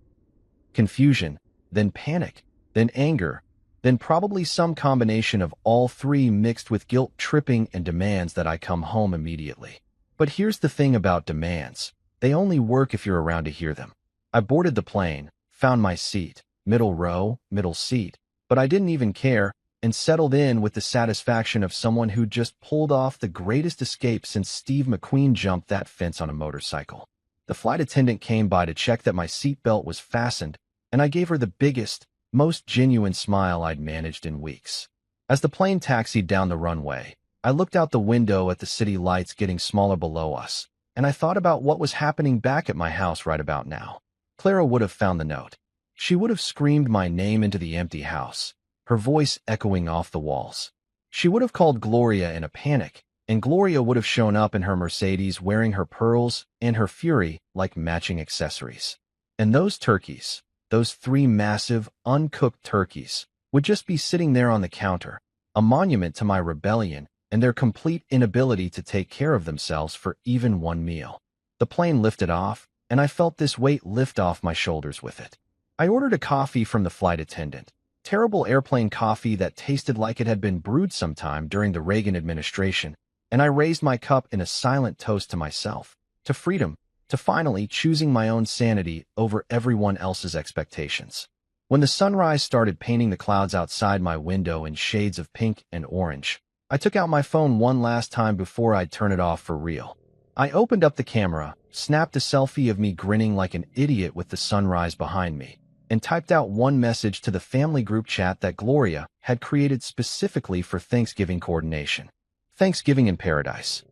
Confusion, then panic, then anger, then probably some combination of all three mixed with guilt-tripping and demands that I come home immediately. But here's the thing about demands. They only work if you're around to hear them. I boarded the plane, found my seat, middle row, middle seat, but I didn't even care, and settled in with the satisfaction of someone who just pulled off the greatest escape since Steve McQueen jumped that fence on a motorcycle. The flight attendant came by to check that my seatbelt was fastened, and I gave her the biggest, most genuine smile I'd managed in weeks. As the plane taxied down the runway, I looked out the window at the city lights getting smaller below us, and I thought about what was happening back at my house right about now. Clara would have found the note. She would have screamed my name into the empty house, her voice echoing off the walls. She would have called Gloria in a panic, and Gloria would have shown up in her Mercedes wearing her pearls and her fury like matching accessories. And those turkeys, those 3 massive, uncooked turkeys, would just be sitting there on the counter, a monument to my rebellion and their complete inability to take care of themselves for even one meal. The plane lifted off, and I felt this weight lift off my shoulders with it. I ordered a coffee from the flight attendant, terrible airplane coffee that tasted like it had been brewed sometime during the Reagan administration, and I raised my cup in a silent toast to myself, to freedom, to finally choosing my own sanity over everyone else's expectations. When the sunrise started painting the clouds outside my window in shades of pink and orange, I took out my phone one last time before I'd turn it off for real. I opened up the camera, snapped a selfie of me grinning like an idiot with the sunrise behind me, and typed out one message to the family group chat that Gloria had created specifically for Thanksgiving coordination. Thanksgiving in paradise.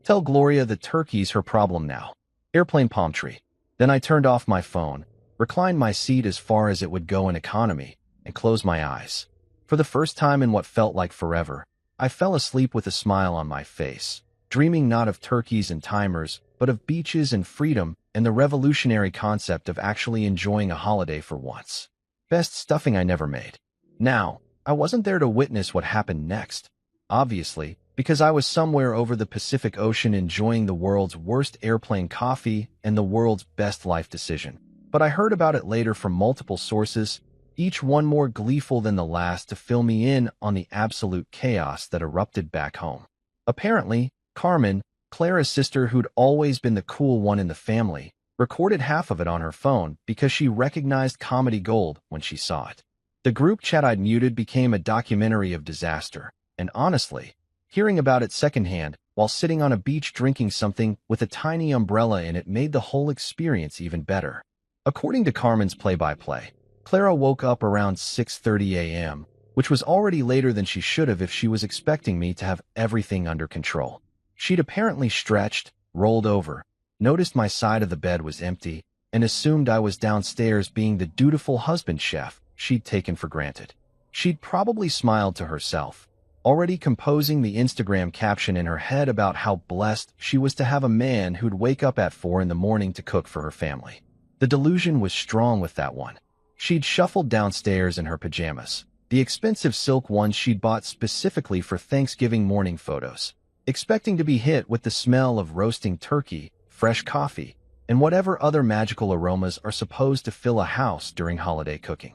Tell Gloria the turkey's her problem now. Airplane palm tree. Then I turned off my phone, reclined my seat as far as it would go in economy, and closed my eyes. For the first time in what felt like forever, I fell asleep with a smile on my face, dreaming not of turkeys and timers, but of beaches and freedom and the revolutionary concept of actually enjoying a holiday for once. Best stuffing I never made. Now, I wasn't there to witness what happened next, obviously, because I was somewhere over the Pacific Ocean enjoying the world's worst airplane coffee and the world's best life decision. But I heard about it later from multiple sources, each one more gleeful than the last to fill me in on the absolute chaos that erupted back home. Apparently, Carmen, Clara's sister who'd always been the cool one in the family, recorded half of it on her phone because she recognized comedy gold when she saw it. The group chat I'd muted became a documentary of disaster, and honestly, hearing about it secondhand while sitting on a beach drinking something with a tiny umbrella in it made the whole experience even better. According to Carmen's play-by-play, Clara woke up around 6:30 a.m., which was already later than she should have if she was expecting me to have everything under control. She'd apparently stretched, rolled over, noticed my side of the bed was empty, and assumed I was downstairs being the dutiful husband chef she'd taken for granted. She'd probably smiled to herself, already composing the Instagram caption in her head about how blessed she was to have a man who'd wake up at 4 in the morning to cook for her family. The delusion was strong with that one. She'd shuffled downstairs in her pajamas, the expensive silk ones she'd bought specifically for Thanksgiving morning photos, expecting to be hit with the smell of roasting turkey, fresh coffee, and whatever other magical aromas are supposed to fill a house during holiday cooking.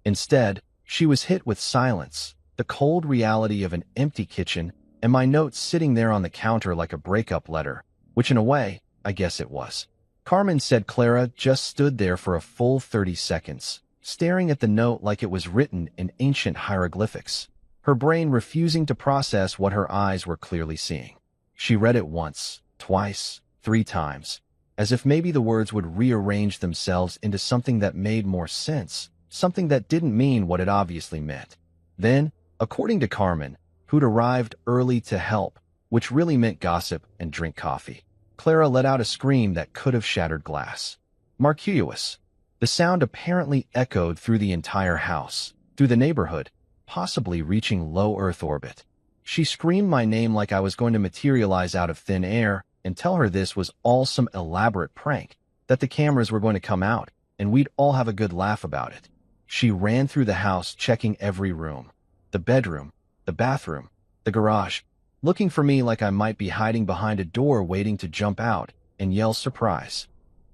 Instead, she was hit with silence, the cold reality of an empty kitchen, and my notes sitting there on the counter like a breakup letter, which in a way, I guess it was. Carmen said Clara just stood there for a full 30 seconds, staring at the note like it was written in ancient hieroglyphics, her brain refusing to process what her eyes were clearly seeing. She read it once, twice, 3 times, as if maybe the words would rearrange themselves into something that made more sense, something that didn't mean what it obviously meant. Then, according to Carmen, who'd arrived early to help, which really meant gossip and drink coffee, Clara let out a scream that could have shattered glass. Marquise. The sound apparently echoed through the entire house, through the neighborhood, possibly reaching low Earth orbit. She screamed my name like I was going to materialize out of thin air and tell her this was all some elaborate prank, that the cameras were going to come out, and we'd all have a good laugh about it. She ran through the house, checking every room, the bedroom, the bathroom, the garage, looking for me like I might be hiding behind a door waiting to jump out and yell surprise.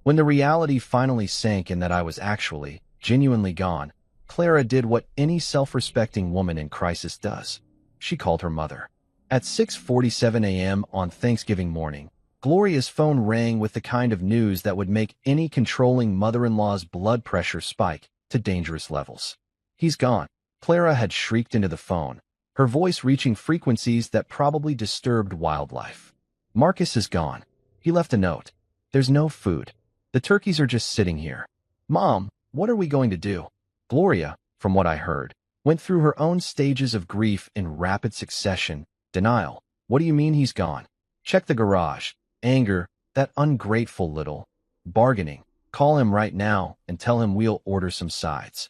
When the reality finally sank in that I was actually, genuinely gone, Clara did what any self-respecting woman in crisis does. She called her mother. At 6:47 a.m. on Thanksgiving morning, Gloria's phone rang with the kind of news that would make any controlling mother-in-law's blood pressure spike to dangerous levels. "He's gone," Clara had shrieked into the phone, her voice reaching frequencies that probably disturbed wildlife. "Marcus is gone. He left a note. There's no food. The turkeys are just sitting here. Mom, what are we going to do?" Gloria, from what I heard, went through her own stages of grief in rapid succession. Denial. "What do you mean he's gone?" "Check the garage." Anger. "That ungrateful little." Bargaining. "Call him right now and tell him we'll order some sides."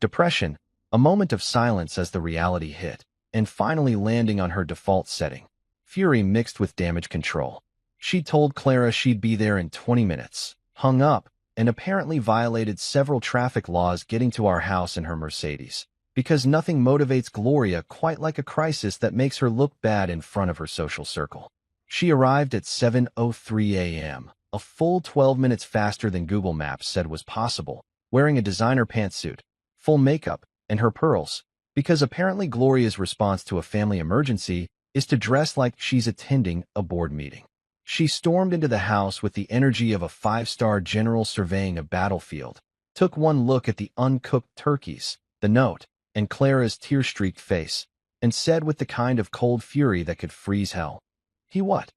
Depression. A moment of silence as the reality hit, and finally landing on her default setting. Fury mixed with damage control. She told Clara she'd be there in 20 minutes, hung up, and apparently violated several traffic laws getting to our house in her Mercedes, because nothing motivates Gloria quite like a crisis that makes her look bad in front of her social circle. She arrived at 7:03 a.m., a full 12 minutes faster than Google Maps said was possible, wearing a designer pantsuit, full makeup, and her pearls, because apparently Gloria's response to a family emergency is to dress like she's attending a board meeting. She stormed into the house with the energy of a 5-star general surveying a battlefield, took one look at the uncooked turkeys, the note, and Clara's tear-streaked face, and said with the kind of cold fury that could freeze hell, "He what?"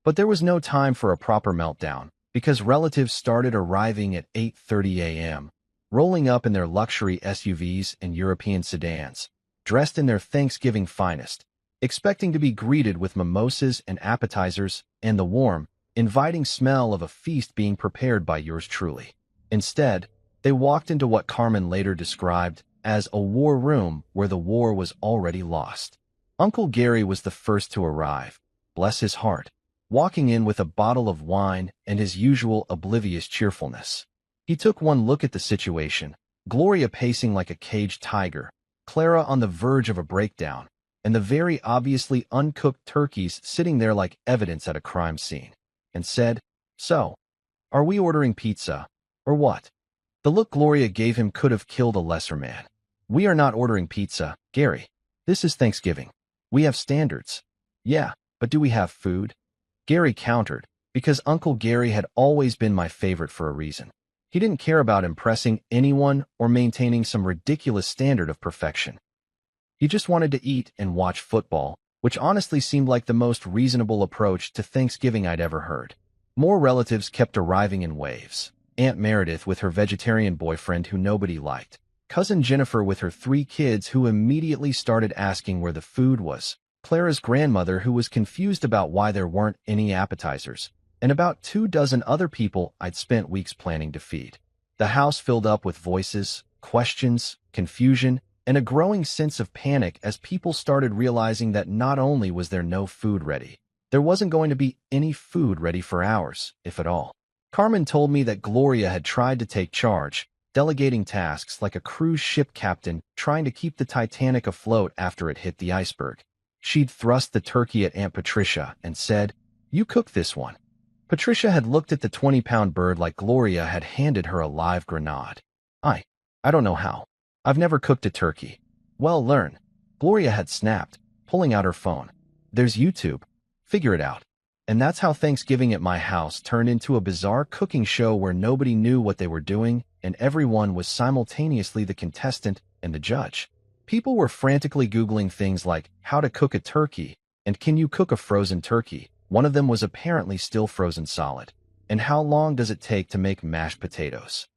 But there was no time for a proper meltdown, because relatives started arriving at 8:30 a.m., rolling up in their luxury SUVs and European sedans, dressed in their Thanksgiving finest, expecting to be greeted with mimosas and appetizers and the warm, inviting smell of a feast being prepared by yours truly. Instead, they walked into what Carmen later described as a war room where the war was already lost. Uncle Gary was the first to arrive, bless his heart, walking in with a bottle of wine and his usual oblivious cheerfulness. He took one look at the situation, Gloria pacing like a caged tiger, Clara on the verge of a breakdown, and the very obviously uncooked turkeys sitting there like evidence at a crime scene, and said, "So, are we ordering pizza, or what?" The look Gloria gave him could have killed a lesser man. "We are not ordering pizza, Gary. This is Thanksgiving. We have standards." "Yeah, but do we have food?" Gary countered, because Uncle Gary had always been my favorite for a reason. He didn't care about impressing anyone or maintaining some ridiculous standard of perfection. He just wanted to eat and watch football, which honestly seemed like the most reasonable approach to Thanksgiving I'd ever heard. More relatives kept arriving in waves. Aunt Meredith with her vegetarian boyfriend who nobody liked. Cousin Jennifer with her 3 kids who immediately started asking where the food was. Clara's grandmother who was confused about why there weren't any appetizers. And about 24 other people I'd spent weeks planning to feed. The house filled up with voices, questions, confusion, and a growing sense of panic as people started realizing that not only was there no food ready, there wasn't going to be any food ready for hours, if at all. Carmen told me that Gloria had tried to take charge, delegating tasks like a cruise ship captain trying to keep the Titanic afloat after it hit the iceberg. She'd thrust the turkey at Aunt Patricia and said, "You cook this one." Patricia had looked at the 20-pound bird like Gloria had handed her a live grenade. I don't know how. I've never cooked a turkey." "Well, learn." Gloria had snapped, pulling out her phone. "There's YouTube. Figure it out." And that's how Thanksgiving at my house turned into a bizarre cooking show where nobody knew what they were doing and everyone was simultaneously the contestant and the judge. People were frantically Googling things like how to cook a turkey and can you cook a frozen turkey? One of them was apparently still frozen solid. And how long does it take to make mashed potatoes?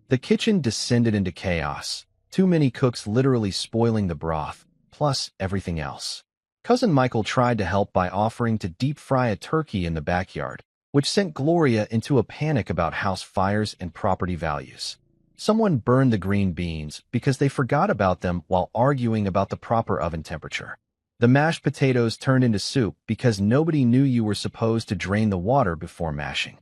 The kitchen descended into chaos. Too many cooks literally spoiling the broth, plus everything else. Cousin Michael tried to help by offering to deep fry a turkey in the backyard, which sent Gloria into a panic about house fires and property values. Someone burned the green beans because they forgot about them while arguing about the proper oven temperature. The mashed potatoes turned into soup because nobody knew you were supposed to drain the water before mashing.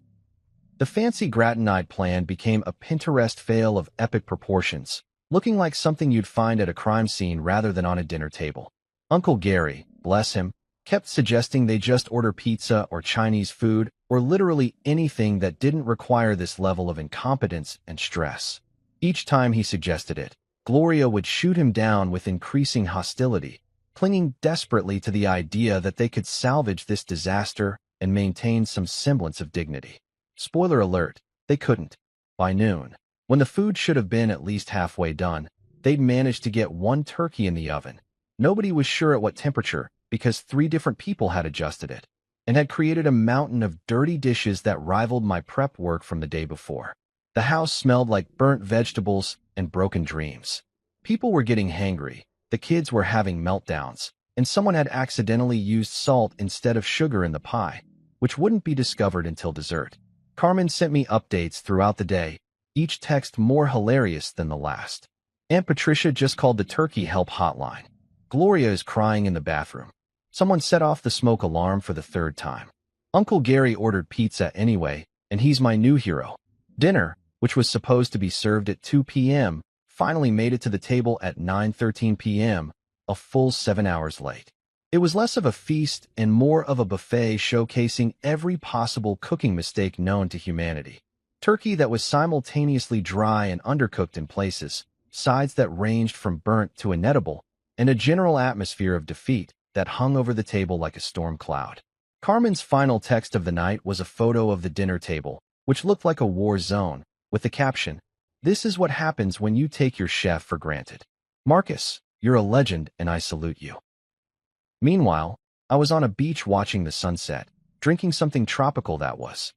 The fancy gratin plan became a Pinterest fail of epic proportions, looking like something you'd find at a crime scene rather than on a dinner table. Uncle Gary, bless him, kept suggesting they just order pizza or Chinese food or literally anything that didn't require this level of incompetence and stress. Each time he suggested it, Gloria would shoot him down with increasing hostility, clinging desperately to the idea that they could salvage this disaster and maintain some semblance of dignity. Spoiler alert, they couldn't. By noon, when the food should have been at least halfway done, they'd managed to get one turkey in the oven. Nobody was sure at what temperature because 3 different people had adjusted it and had created a mountain of dirty dishes that rivaled my prep work from the day before. The house smelled like burnt vegetables and broken dreams. People were getting hangry, the kids were having meltdowns, and someone had accidentally used salt instead of sugar in the pie, which wouldn't be discovered until dessert. Carmen sent me updates throughout the day, each text more hilarious than the last. Aunt Patricia just called the turkey help hotline. Gloria is crying in the bathroom. Someone set off the smoke alarm for the 3rd time. Uncle Gary ordered pizza anyway, and he's my new hero. Dinner, which was supposed to be served at 2 p.m., finally made it to the table at 9:13 p.m., a full 7 hours late. It was less of a feast and more of a buffet showcasing every possible cooking mistake known to humanity. Turkey that was simultaneously dry and undercooked in places, sides that ranged from burnt to inedible, and a general atmosphere of defeat that hung over the table like a storm cloud. Carmen's final text of the night was a photo of the dinner table, which looked like a war zone, with the caption, "This is what happens when you take your chef for granted. Marcus, you're a legend and I salute you." Meanwhile, I was on a beach watching the sunset, drinking something tropical that was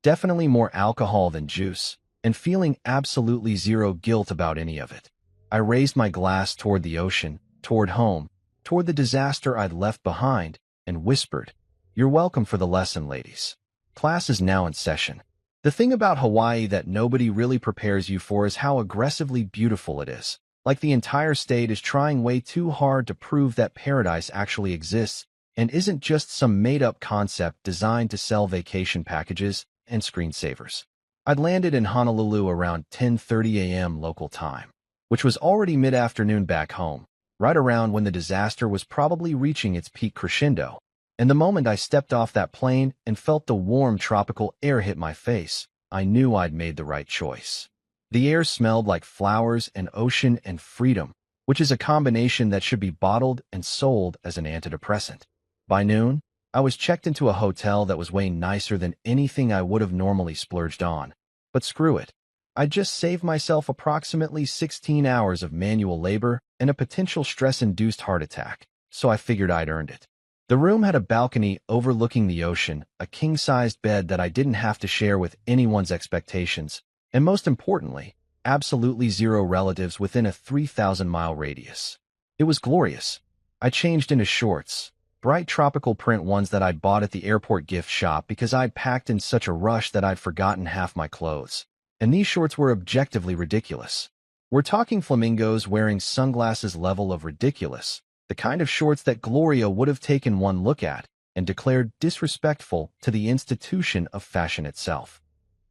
definitely more alcohol than juice, and feeling absolutely zero guilt about any of it. I raised my glass toward the ocean, toward home, toward the disaster I'd left behind, and whispered, "You're welcome for the lesson, ladies. Class is now in session." The thing about Hawaii that nobody really prepares you for is how aggressively beautiful it is. Like the entire state is trying way too hard to prove that paradise actually exists and isn't just some made-up concept designed to sell vacation packages and screensavers. I'd landed in Honolulu around 10:30 a.m. local time, which was already mid-afternoon back home, right around when the disaster was probably reaching its peak crescendo. And the moment I stepped off that plane and felt the warm tropical air hit my face, I knew I'd made the right choice. The air smelled like flowers and ocean and freedom, which is a combination that should be bottled and sold as an antidepressant. By noon, I was checked into a hotel that was way nicer than anything I would have normally splurged on. But screw it. I just saved myself approximately 16 hours of manual labor and a potential stress-induced heart attack, so I figured I'd earned it. The room had a balcony overlooking the ocean, a king-sized bed that I didn't have to share with anyone's expectations, and most importantly, absolutely zero relatives within a 3,000-mile radius. It was glorious. I changed into shorts, bright tropical print ones that I'd bought at the airport gift shop because I'd packed in such a rush that I'd forgotten half my clothes. And these shorts were objectively ridiculous. We're talking flamingos wearing sunglasses level of ridiculous, the kind of shorts that Gloria would have taken one look at and declared disrespectful to the institution of fashion itself.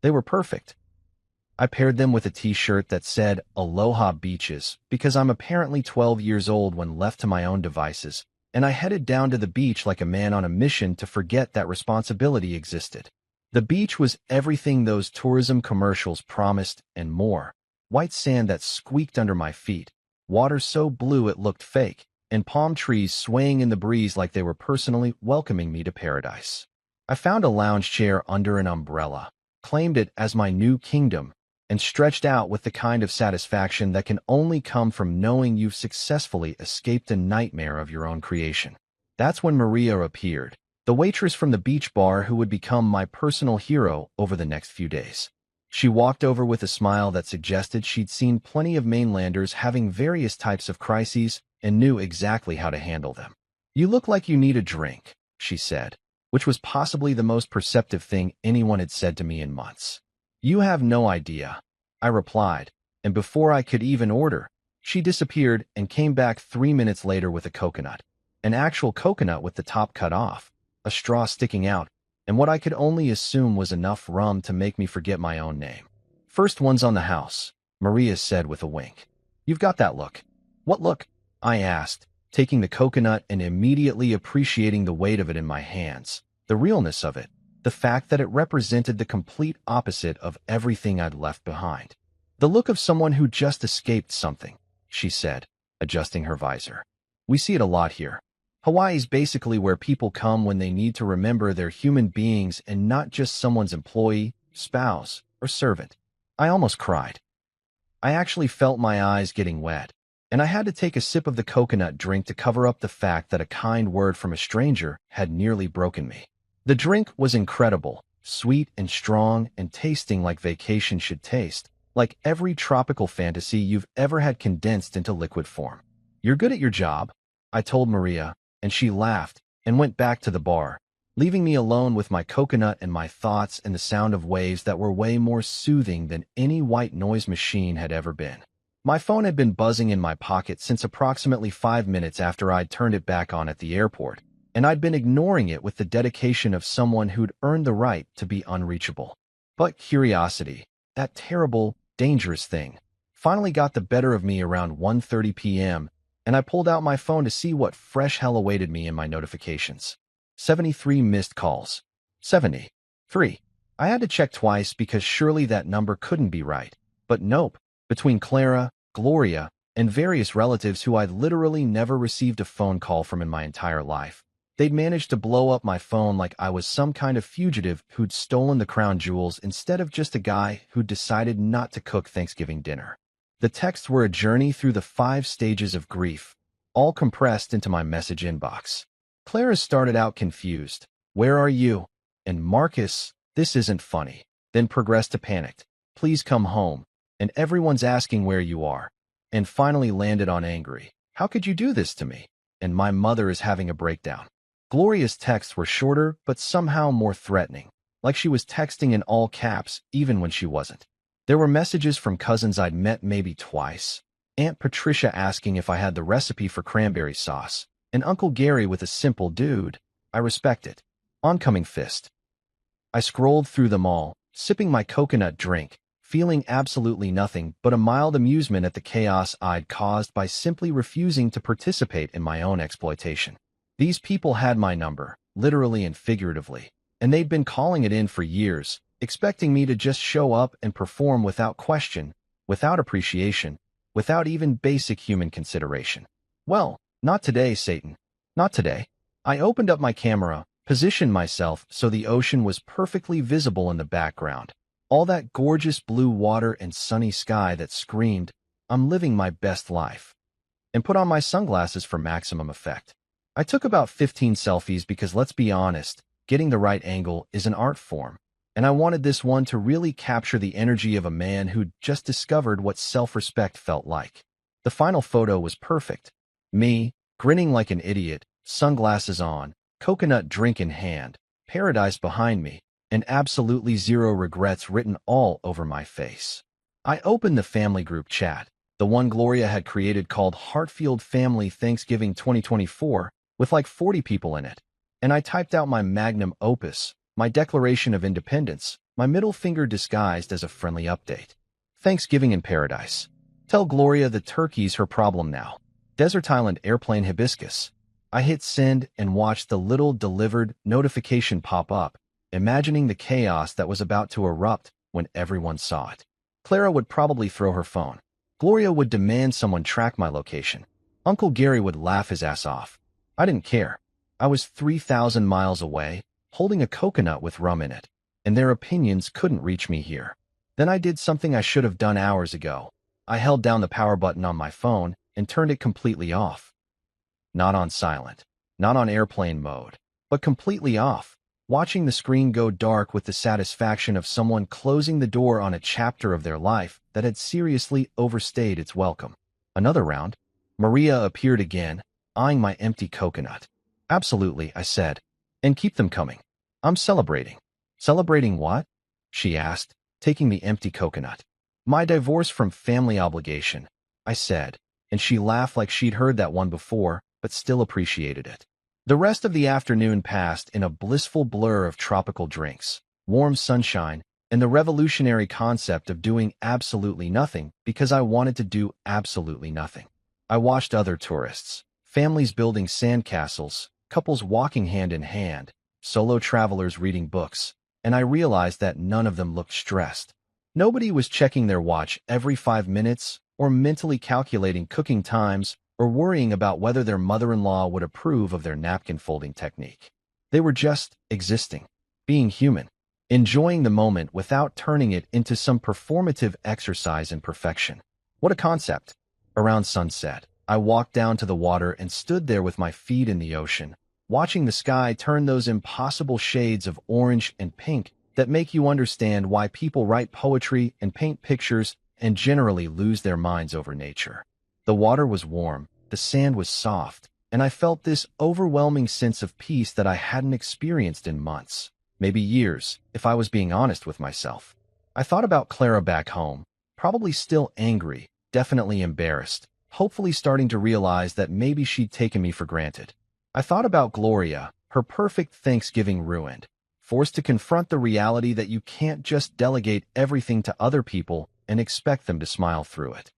They were perfect. I paired them with a t-shirt that said Aloha Beaches because I'm apparently 12 years old when left to my own devices, and I headed down to the beach like a man on a mission to forget that responsibility existed. The beach was everything those tourism commercials promised and more. White sand that squeaked under my feet, water so blue it looked fake, and palm trees swaying in the breeze like they were personally welcoming me to paradise. I found a lounge chair under an umbrella, claimed it as my new kingdom, and stretched out with the kind of satisfaction that can only come from knowing you've successfully escaped a nightmare of your own creation. That's when Maria appeared, the waitress from the beach bar who would become my personal hero over the next few days. She walked over with a smile that suggested she'd seen plenty of mainlanders having various types of crises and knew exactly how to handle them. "You look like you need a drink," she said, which was possibly the most perceptive thing anyone had said to me in months. "You have no idea," I replied, and before I could even order, she disappeared and came back 3 minutes later with a coconut. An actual coconut with the top cut off, a straw sticking out, and what I could only assume was enough rum to make me forget my own name. "First one's on the house," Maria said with a wink. "You've got that look." "What look?" I asked, taking the coconut and immediately appreciating the weight of it in my hands, the realness of it, the fact that it represented the complete opposite of everything I'd left behind. "The look of someone who just escaped something," she said, adjusting her visor. "We see it a lot here. Hawaii's basically where people come when they need to remember they're human beings and not just someone's employee, spouse, or servant." I almost cried. I actually felt my eyes getting wet, and I had to take a sip of the coconut drink to cover up the fact that a kind word from a stranger had nearly broken me. The drink was incredible, sweet and strong and tasting like vacation should taste, like every tropical fantasy you've ever had condensed into liquid form. "You're good at your job," I told Maria, and she laughed and went back to the bar, leaving me alone with my coconut and my thoughts and the sound of waves that were way more soothing than any white noise machine had ever been. My phone had been buzzing in my pocket since approximately 5 minutes after I'd turned it back on at the airport, and I'd been ignoring it with the dedication of someone who'd earned the right to be unreachable. But curiosity, that terrible, dangerous thing, finally got the better of me around 1:30 p.m., and I pulled out my phone to see what fresh hell awaited me in my notifications. 73 missed calls. 73. I had to check twice because surely that number couldn't be right. But nope. Between Clara, Gloria, and various relatives who I'd literally never received a phone call from in my entire life, they'd managed to blow up my phone like I was some kind of fugitive who'd stolen the crown jewels instead of just a guy who'd decided not to cook Thanksgiving dinner. The texts were a journey through the 5 stages of grief, all compressed into my message inbox. Clara started out confused. "Where are you?" And "Marcus, this isn't funny." Then progressed to panicked. "Please come home." And "Everyone's asking where you are." And finally landed on angry. "How could you do this to me?" And "My mother is having a breakdown." Gloria's texts were shorter, but somehow more threatening, like she was texting in all caps, even when she wasn't. There were messages from cousins I'd met maybe twice, Aunt Patricia asking if I had the recipe for cranberry sauce, and Uncle Gary with a simple "Dude, I respect it." Oncoming fist. I scrolled through them all, sipping my coconut drink, feeling absolutely nothing but a mild amusement at the chaos I'd caused by simply refusing to participate in my own exploitation. These people had my number, literally and figuratively, and they'd been calling it in for years, expecting me to just show up and perform without question, without appreciation, without even basic human consideration. Well, not today, Satan. Not today. I opened up my camera, positioned myself so the ocean was perfectly visible in the background. All that gorgeous blue water and sunny sky that screamed, "I'm living my best life," and put on my sunglasses for maximum effect. I took about 15 selfies because, let's be honest, getting the right angle is an art form, and I wanted this one to really capture the energy of a man who'd just discovered what self-respect felt like. The final photo was perfect. Me, grinning like an idiot, sunglasses on, coconut drink in hand, paradise behind me, and absolutely zero regrets written all over my face. I opened the family group chat, the one Gloria had created called Hartfield Family Thanksgiving 2024, with like 40 people in it, and I typed out my magnum opus, my Declaration of Independence, my middle finger disguised as a friendly update. "Thanksgiving in paradise. Tell Gloria the turkey's her problem now. Desert Island airplane hibiscus." I hit send and watched the little delivered notification pop up, imagining the chaos that was about to erupt when everyone saw it. Clara would probably throw her phone. Gloria would demand someone track my location. Uncle Gary would laugh his ass off. I didn't care. I was 3,000 miles away, holding a coconut with rum in it, and their opinions couldn't reach me here. Then I did something I should have done hours ago. I held down the power button on my phone and turned it completely off. Not on silent, not on airplane mode, but completely off, watching the screen go dark with the satisfaction of someone closing the door on a chapter of their life that had seriously overstayed its welcome. Another round. Maria appeared again, eyeing my empty coconut. Absolutely, I said. And keep them coming. I'm celebrating. Celebrating what? She asked, taking the empty coconut. My divorce from family obligation, I said, and she laughed like she'd heard that one before, but still appreciated it. The rest of the afternoon passed in a blissful blur of tropical drinks, warm sunshine, and the revolutionary concept of doing absolutely nothing because I wanted to do absolutely nothing. I watched other tourists, families building sandcastles, couples walking hand in hand, solo travelers reading books, and I realized that none of them looked stressed. Nobody was checking their watch every 5 minutes or mentally calculating cooking times or worrying about whether their mother-in-law would approve of their napkin folding technique. They were just existing, being human, enjoying the moment without turning it into some performative exercise in perfection. What a concept! Around sunset, I walked down to the water and stood there with my feet in the ocean, watching the sky turn those impossible shades of orange and pink that make you understand why people write poetry and paint pictures and generally lose their minds over nature. The water was warm, the sand was soft, and I felt this overwhelming sense of peace that I hadn't experienced in months, maybe years, if I was being honest with myself. I thought about Clara back home, probably still angry, definitely embarrassed, hopefully starting to realize that maybe she'd taken me for granted. I thought about Gloria, her perfect Thanksgiving ruined, forced to confront the reality that you can't just delegate everything to other people and expect them to smile through it.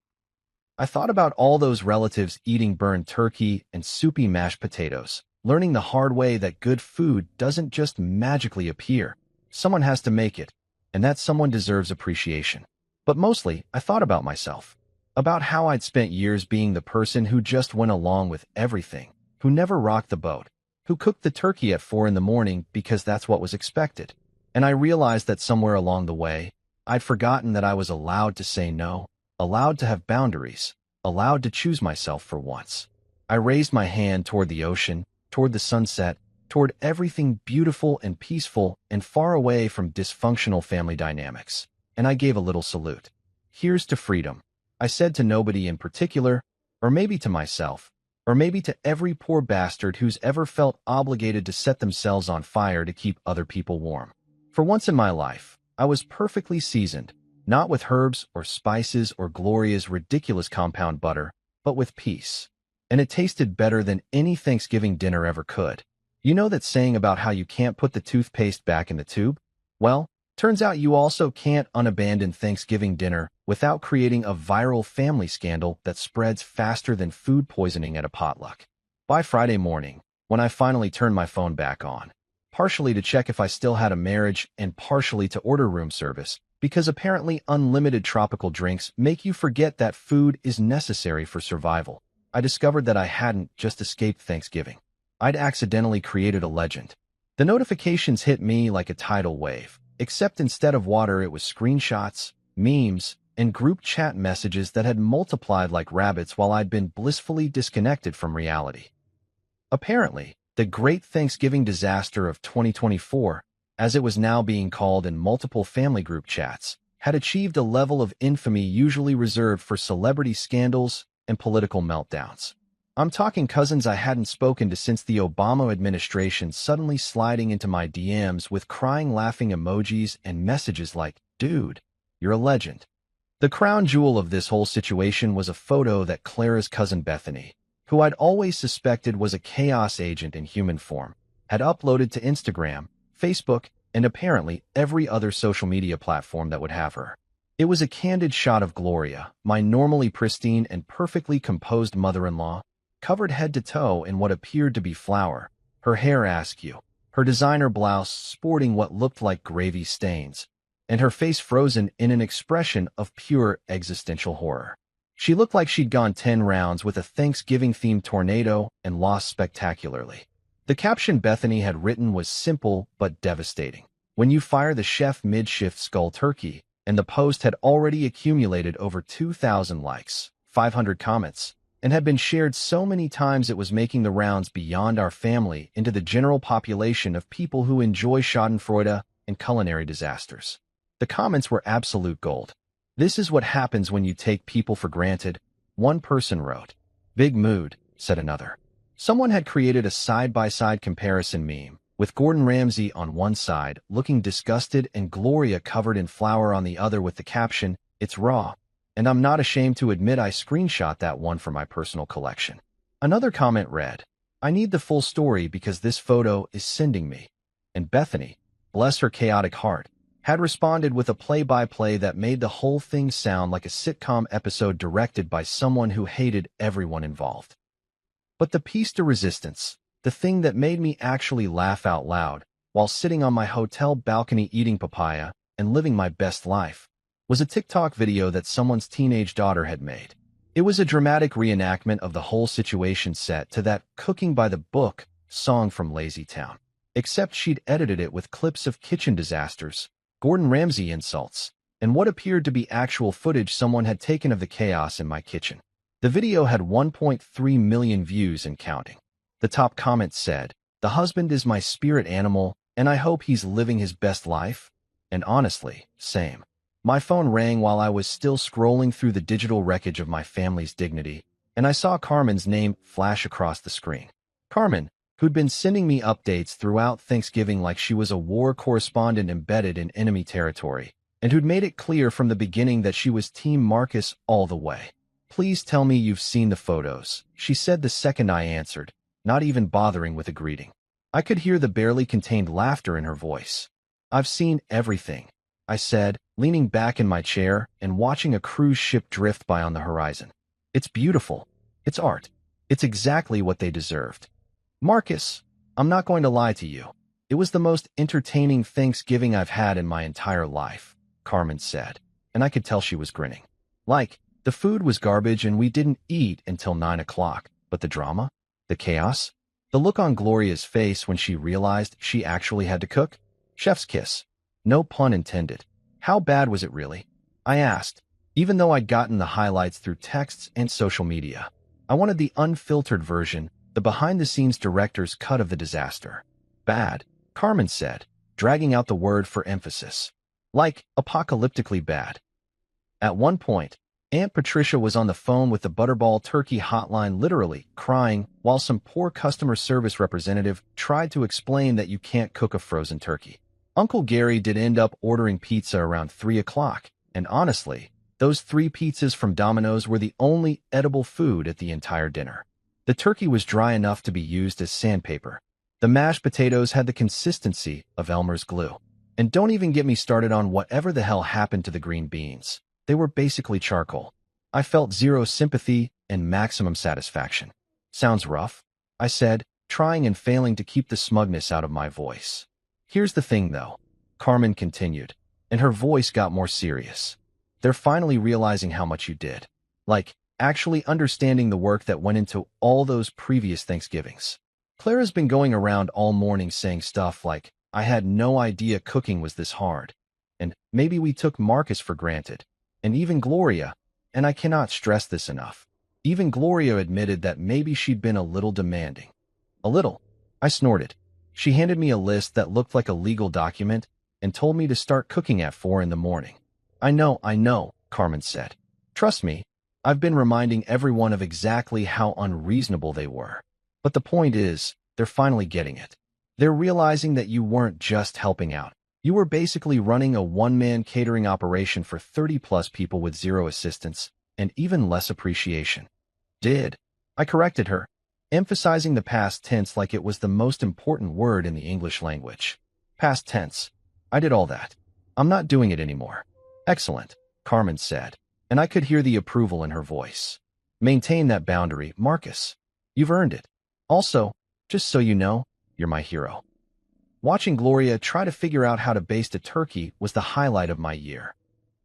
I thought about all those relatives eating burned turkey and soupy mashed potatoes, learning the hard way that good food doesn't just magically appear. Someone has to make it, and that someone deserves appreciation. But mostly, I thought about myself, about how I'd spent years being the person who just went along with everything, who never rocked the boat, who cooked the turkey at 4 in the morning because that's what was expected. And I realized that somewhere along the way, I'd forgotten that I was allowed to say no, allowed to have boundaries, allowed to choose myself for once. I raised my hand toward the ocean, toward the sunset, toward everything beautiful and peaceful and far away from dysfunctional family dynamics, and I gave a little salute. Here's to freedom, I said to nobody in particular, or maybe to myself, or maybe to every poor bastard who's ever felt obligated to set themselves on fire to keep other people warm. For once in my life, I was perfectly seasoned, not with herbs or spices or Gloria's ridiculous compound butter, but with peace. And it tasted better than any Thanksgiving dinner ever could. You know that saying about how you can't put the toothpaste back in the tube? Well, turns out you also can't unabandon Thanksgiving dinner without creating a viral family scandal that spreads faster than food poisoning at a potluck. By Friday morning, when I finally turned my phone back on, partially to check if I still had a marriage and partially to order room service, because apparently unlimited tropical drinks make you forget that food is necessary for survival, I discovered that I hadn't just escaped Thanksgiving. I'd accidentally created a legend. The notifications hit me like a tidal wave, except instead of water it was screenshots, memes, and group chat messages that had multiplied like rabbits while I'd been blissfully disconnected from reality. Apparently, the Great Thanksgiving Disaster of 2024, as it was now being called in multiple family group chats, had achieved a level of infamy usually reserved for celebrity scandals and political meltdowns. I'm talking cousins I hadn't spoken to since the Obama administration suddenly sliding into my DMs with crying laughing emojis and messages like, "Dude, you're a legend." The crown jewel of this whole situation was a photo that Clara's cousin Bethany, who I'd always suspected was a chaos agent in human form, had uploaded to Instagram, Facebook, and apparently every other social media platform that would have her. It was a candid shot of Gloria, my normally pristine and perfectly composed mother-in-law, covered head to toe in what appeared to be flour, her hair askew, her designer blouse sporting what looked like gravy stains, and her face frozen in an expression of pure existential horror. She looked like she'd gone 10 rounds with a Thanksgiving-themed tornado and lost spectacularly. The caption Bethany had written was simple but devastating. "When you fire the chef mid-shift skull turkey, and the post had already accumulated over 2,000 likes, 500 comments, and had been shared so many times it was making the rounds beyond our family into the general population of people who enjoy schadenfreude and culinary disasters. The comments were absolute gold. "This is what happens when you take people for granted," one person wrote. "Big mood," said another. Someone had created a side-by-side comparison meme, with Gordon Ramsay on one side, looking disgusted, and Gloria covered in flour on the other with the caption, "It's raw." And I'm not ashamed to admit I screenshot that one for my personal collection. Another comment read, "I need the full story because this photo is sending me." And Bethany, bless her chaotic heart, had responded with a play-by-play that made the whole thing sound like a sitcom episode directed by someone who hated everyone involved. But the piece de resistance, the thing that made me actually laugh out loud while sitting on my hotel balcony eating papaya and living my best life, was a TikTok video that someone's teenage daughter had made. It was a dramatic reenactment of the whole situation set to that Cooking by the Book song from Lazy Town, except she'd edited it with clips of kitchen disasters, Gordon Ramsay insults, and what appeared to be actual footage someone had taken of the chaos in my kitchen. The video had 1.3 million views and counting. The top comment said, "The husband is my spirit animal, and I hope he's living his best life." And honestly, same. My phone rang while I was still scrolling through the digital wreckage of my family's dignity, and I saw Carmen's name flash across the screen. Carmen, who'd been sending me updates throughout Thanksgiving like she was a war correspondent embedded in enemy territory, and who'd made it clear from the beginning that she was Team Marcus all the way. "Please tell me you've seen the photos," she said the second I answered, not even bothering with a greeting. I could hear the barely contained laughter in her voice. "I've seen everything," I said, leaning back in my chair and watching a cruise ship drift by on the horizon. "It's beautiful. It's art. It's exactly what they deserved." "Marcus, I'm not going to lie to you. It was the most entertaining Thanksgiving I've had in my entire life," Carmen said, and I could tell she was grinning. Like, the food was garbage and we didn't eat until 9 o'clock, but the drama? The chaos? The look on Gloria's face when she realized she actually had to cook? Chef's kiss. No pun intended. How bad was it really? I asked, even though I'd gotten the highlights through texts and social media. I wanted the unfiltered version, the behind-the-scenes director's cut of the disaster. "Bad," Carmen said, dragging out the word for emphasis. "Like, apocalyptically bad." At one point, Aunt Patricia was on the phone with the Butterball Turkey hotline literally crying while some poor customer service representative tried to explain that you can't cook a frozen turkey. Uncle Gary did end up ordering pizza around 3 o'clock, and honestly, those 3 pizzas from Domino's were the only edible food at the entire dinner. The turkey was dry enough to be used as sandpaper. The mashed potatoes had the consistency of Elmer's glue. And don't even get me started on whatever the hell happened to the green beans. They were basically charcoal. I felt zero sympathy and maximum satisfaction. "Sounds rough," I said, trying and failing to keep the smugness out of my voice. "Here's the thing, though," Carmen continued, and her voice got more serious. "They're finally realizing how much you did. Like, actually understanding the work that went into all those previous Thanksgivings. Clara's been going around all morning saying stuff like, 'I had no idea cooking was this hard,' and 'maybe we took Marcus for granted.' And even Gloria, and I cannot stress this enough, even Gloria admitted that maybe she'd been a little demanding." "A little?" I snorted. She handed me a list that looked like a legal document and told me to start cooking at 4 in the morning. I know, Carmen said. "Trust me, I've been reminding everyone of exactly how unreasonable they were. But the point is, they're finally getting it. They're realizing that you weren't just helping out. You were basically running a one-man catering operation for 30-plus people with zero assistance and even less appreciation." "Did," I corrected her, emphasizing the past tense like it was the most important word in the English language. "Past tense. I did all that. I'm not doing it anymore." "Excellent," Carmen said, and I could hear the approval in her voice. "Maintain that boundary, Marcus. You've earned it. Also, just so you know, you're my hero." Watching Gloria try to figure out how to baste a turkey was the highlight of my year.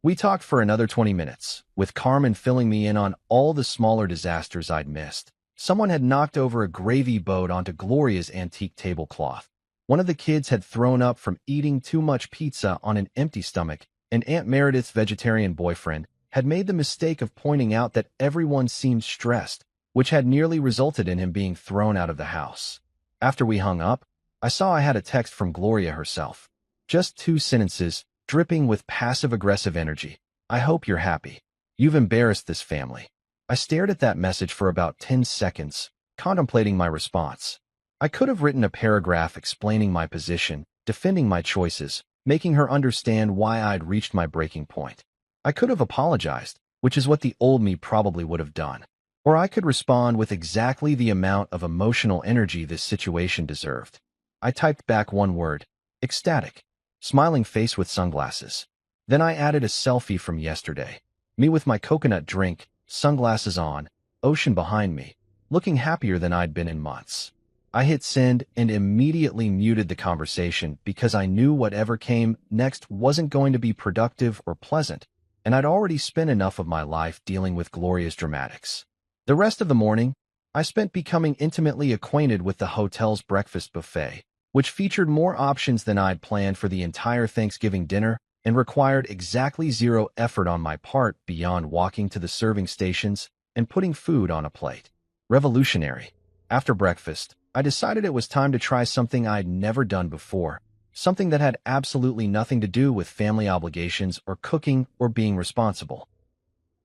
We talked for another 20 minutes, with Carmen filling me in on all the smaller disasters I'd missed. Someone had knocked over a gravy boat onto Gloria's antique tablecloth. One of the kids had thrown up from eating too much pizza on an empty stomach, and Aunt Meredith's vegetarian boyfriend had made the mistake of pointing out that everyone seemed stressed, which had nearly resulted in him being thrown out of the house. After we hung up, I saw I had a text from Gloria herself. Just 2 sentences, dripping with passive-aggressive energy. "I hope you're happy. You've embarrassed this family." I stared at that message for about 10 seconds, contemplating my response. I could have written a paragraph explaining my position, defending my choices, making her understand why I'd reached my breaking point. I could have apologized, which is what the old me probably would have done. Or I could respond with exactly the amount of emotional energy this situation deserved. I typed back one word: ecstatic, smiling face with sunglasses. Then I added a selfie from yesterday. Me with my coconut drink, sunglasses on, ocean behind me, looking happier than I'd been in months. I hit send and immediately muted the conversation because I knew whatever came next wasn't going to be productive or pleasant, and I'd already spent enough of my life dealing with Gloria's dramatics. The rest of the morning, I spent becoming intimately acquainted with the hotel's breakfast buffet, which featured more options than I'd planned for the entire Thanksgiving dinner and required exactly 0 effort on my part beyond walking to the serving stations and putting food on a plate. Revolutionary. After breakfast, I decided it was time to try something I'd never done before, something that had absolutely nothing to do with family obligations or cooking or being responsible.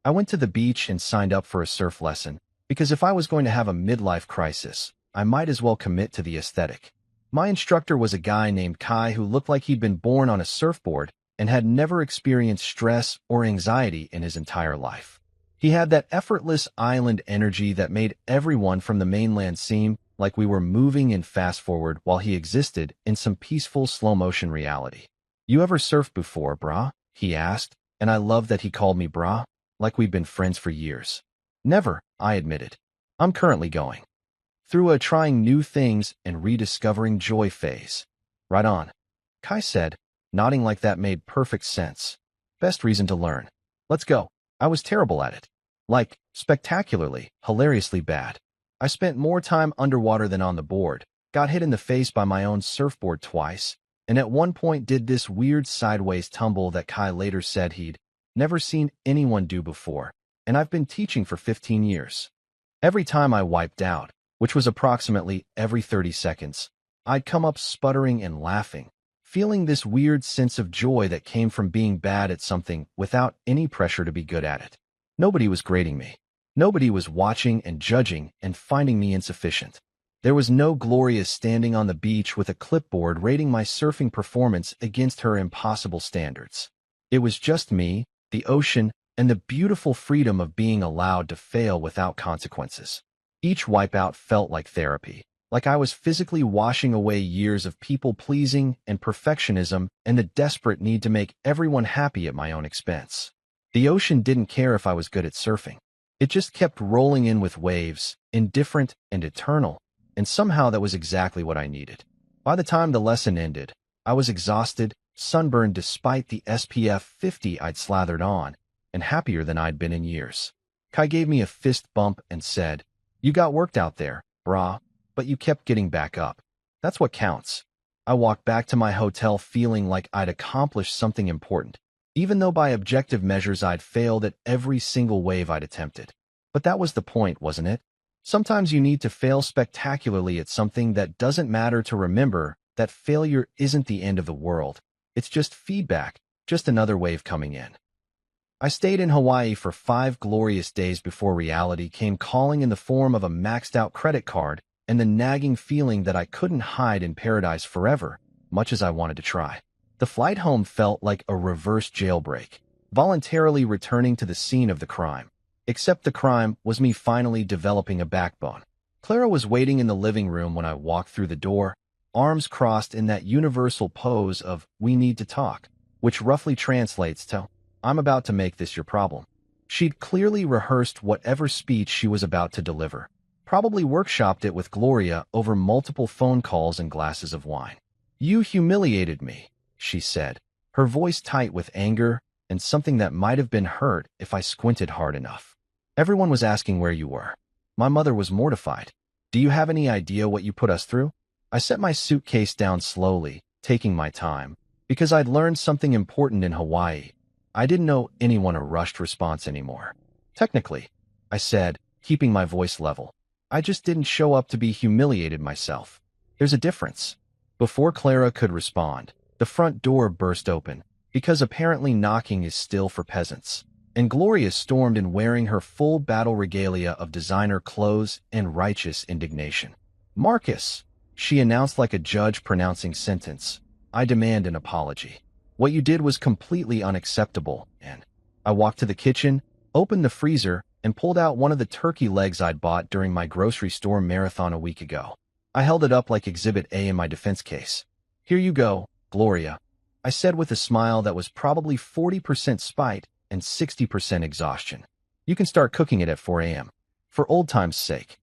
I went to the beach and signed up for a surf lesson, because if I was going to have a midlife crisis, I might as well commit to the aesthetic. My instructor was a guy named Kai who looked like he'd been born on a surfboard and had never experienced stress or anxiety in his entire life. He had that effortless island energy that made everyone from the mainland seem like we were moving in fast-forward while he existed in some peaceful slow-motion reality. "You ever surfed before, brah?" he asked, and I loved that he called me brah, like we'd been friends for years. "Never," I admitted. "I'm currently going through a trying new things and rediscovering joy phase." "Right on," Kai said, nodding like that made perfect sense. "Best reason to learn. Let's go." I was terrible at it. Like, spectacularly, hilariously bad. I spent more time underwater than on the board, got hit in the face by my own surfboard twice, and at one point did this weird sideways tumble that Kai later said he'd never seen anyone do before, and I've been teaching for 15 years. Every time I wiped out, which was approximately every 30 seconds, I'd come up sputtering and laughing, feeling this weird sense of joy that came from being bad at something without any pressure to be good at it. Nobody was grading me. Nobody was watching and judging and finding me insufficient. There was no Gloria standing on the beach with a clipboard rating my surfing performance against her impossible standards. It was just me, the ocean, and the beautiful freedom of being allowed to fail without consequences. Each wipeout felt like therapy, like I was physically washing away years of people-pleasing and perfectionism and the desperate need to make everyone happy at my own expense. The ocean didn't care if I was good at surfing. It just kept rolling in with waves, indifferent and eternal, and somehow that was exactly what I needed. By the time the lesson ended, I was exhausted, sunburned despite the SPF 50 I'd slathered on, and happier than I'd been in years. Kai gave me a fist bump and said, "You got worked out there, brah, but you kept getting back up. That's what counts." I walked back to my hotel feeling like I'd accomplished something important, even though by objective measures I'd failed at every single wave I'd attempted. But that was the point, wasn't it? Sometimes you need to fail spectacularly at something that doesn't matter to remember that failure isn't the end of the world. It's just feedback, just another wave coming in. I stayed in Hawaii for 5 glorious days before reality came calling in the form of a maxed-out credit card and the nagging feeling that I couldn't hide in paradise forever, much as I wanted to try. The flight home felt like a reverse jailbreak, voluntarily returning to the scene of the crime. Except the crime was me finally developing a backbone. Clara was waiting in the living room when I walked through the door, arms crossed in that universal pose of "we need to talk," which roughly translates to "I'm about to make this your problem." She'd clearly rehearsed whatever speech she was about to deliver, probably workshopped it with Gloria over multiple phone calls and glasses of wine. "You humiliated me," she said, her voice tight with anger and something that might have been hurt if I squinted hard enough. "Everyone was asking where you were. My mother was mortified. Do you have any idea what you put us through?" I set my suitcase down slowly, taking my time, because I'd learned something important in Hawaii. I didn't owe anyone a rushed response anymore. Technically, I said, keeping my voice level. I just didn't show up to be humiliated myself. There's a difference. Before Clara could respond, the front door burst open, because apparently knocking is still for peasants. And Gloria stormed in wearing her full battle regalia of designer clothes and righteous indignation. "Marcus," she announced like a judge pronouncing sentence, "I demand an apology. What you did was completely unacceptable." And I walked to the kitchen, opened the freezer, and pulled out one of the turkey legs I'd bought during my grocery store marathon a week ago. I held it up like Exhibit A in my defense case. "Here you go, Gloria," I said with a smile that was probably 40% spite and 60% exhaustion. "You can start cooking it at 4 a.m. for old time's sake."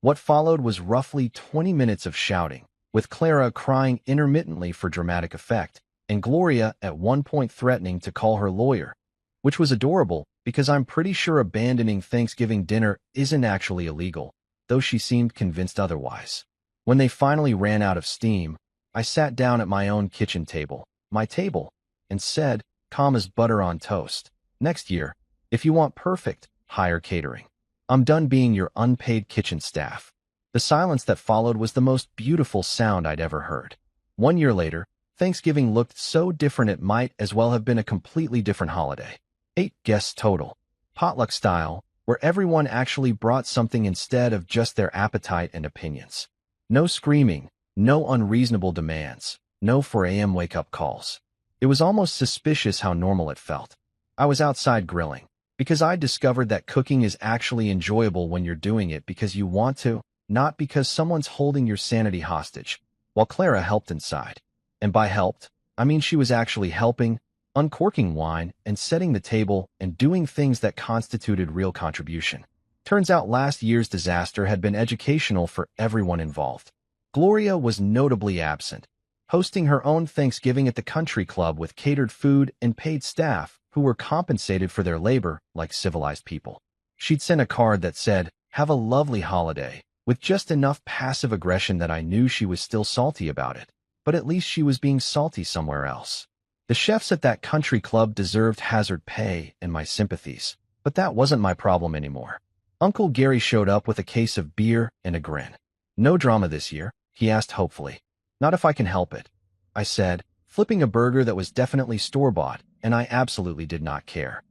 What followed was roughly 20 minutes of shouting, with Clara crying intermittently for dramatic effect, and Gloria at one point threatening to call her lawyer, which was adorable because I'm pretty sure abandoning Thanksgiving dinner isn't actually illegal, though she seemed convinced otherwise. When they finally ran out of steam, I sat down at my own kitchen table, my table, and said, calm as butter on toast, "Next year, if you want perfect, hire catering. I'm done being your unpaid kitchen staff." The silence that followed was the most beautiful sound I'd ever heard. 1 year later, Thanksgiving looked so different it might as well have been a completely different holiday. 8 guests total, potluck style, where everyone actually brought something instead of just their appetite and opinions. No screaming, no unreasonable demands, no 4 a.m. wake-up calls. It was almost suspicious how normal it felt. I was outside grilling, because I discovered that cooking is actually enjoyable when you're doing it because you want to, not because someone's holding your sanity hostage, while Clara helped inside. And by helped, I mean she was actually helping, uncorking wine and setting the table and doing things that constituted real contribution. Turns out last year's disaster had been educational for everyone involved. Gloria was notably absent, hosting her own Thanksgiving at the country club with catered food and paid staff who were compensated for their labor like civilized people. She'd sent a card that said, "Have a lovely holiday," with just enough passive aggression that I knew she was still salty about it. But at least she was being salty somewhere else. The chefs at that country club deserved hazard pay and my sympathies, but that wasn't my problem anymore. Uncle Gary showed up with a case of beer and a grin. "No drama this year?" he asked hopefully. "Not if I can help it," I said, flipping a burger that was definitely store-bought, and I absolutely did not care.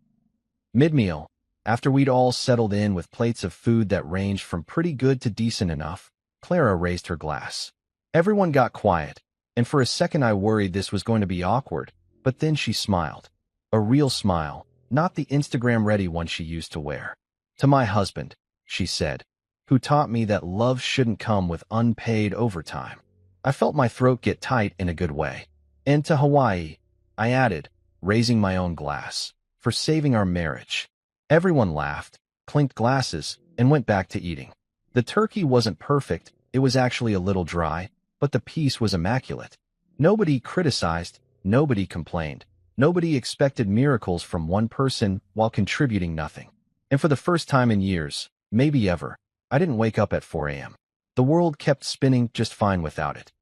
Mid-meal, after we'd all settled in with plates of food that ranged from pretty good to decent enough, Clara raised her glass. Everyone got quiet, and for a second I worried this was going to be awkward, but then she smiled. A real smile, not the Instagram-ready one she used to wear. "To my husband," she said, "who taught me that love shouldn't come with unpaid overtime." I felt my throat get tight in a good way. "And to Hawaii," I added, raising my own glass, "for saving our marriage." Everyone laughed, clinked glasses, and went back to eating. The turkey wasn't perfect, it was actually a little dry, but the piece was immaculate. Nobody criticized, nobody complained, nobody expected miracles from one person while contributing nothing. And for the first time in years, maybe ever, I didn't wake up at 4 a.m. The world kept spinning just fine without it.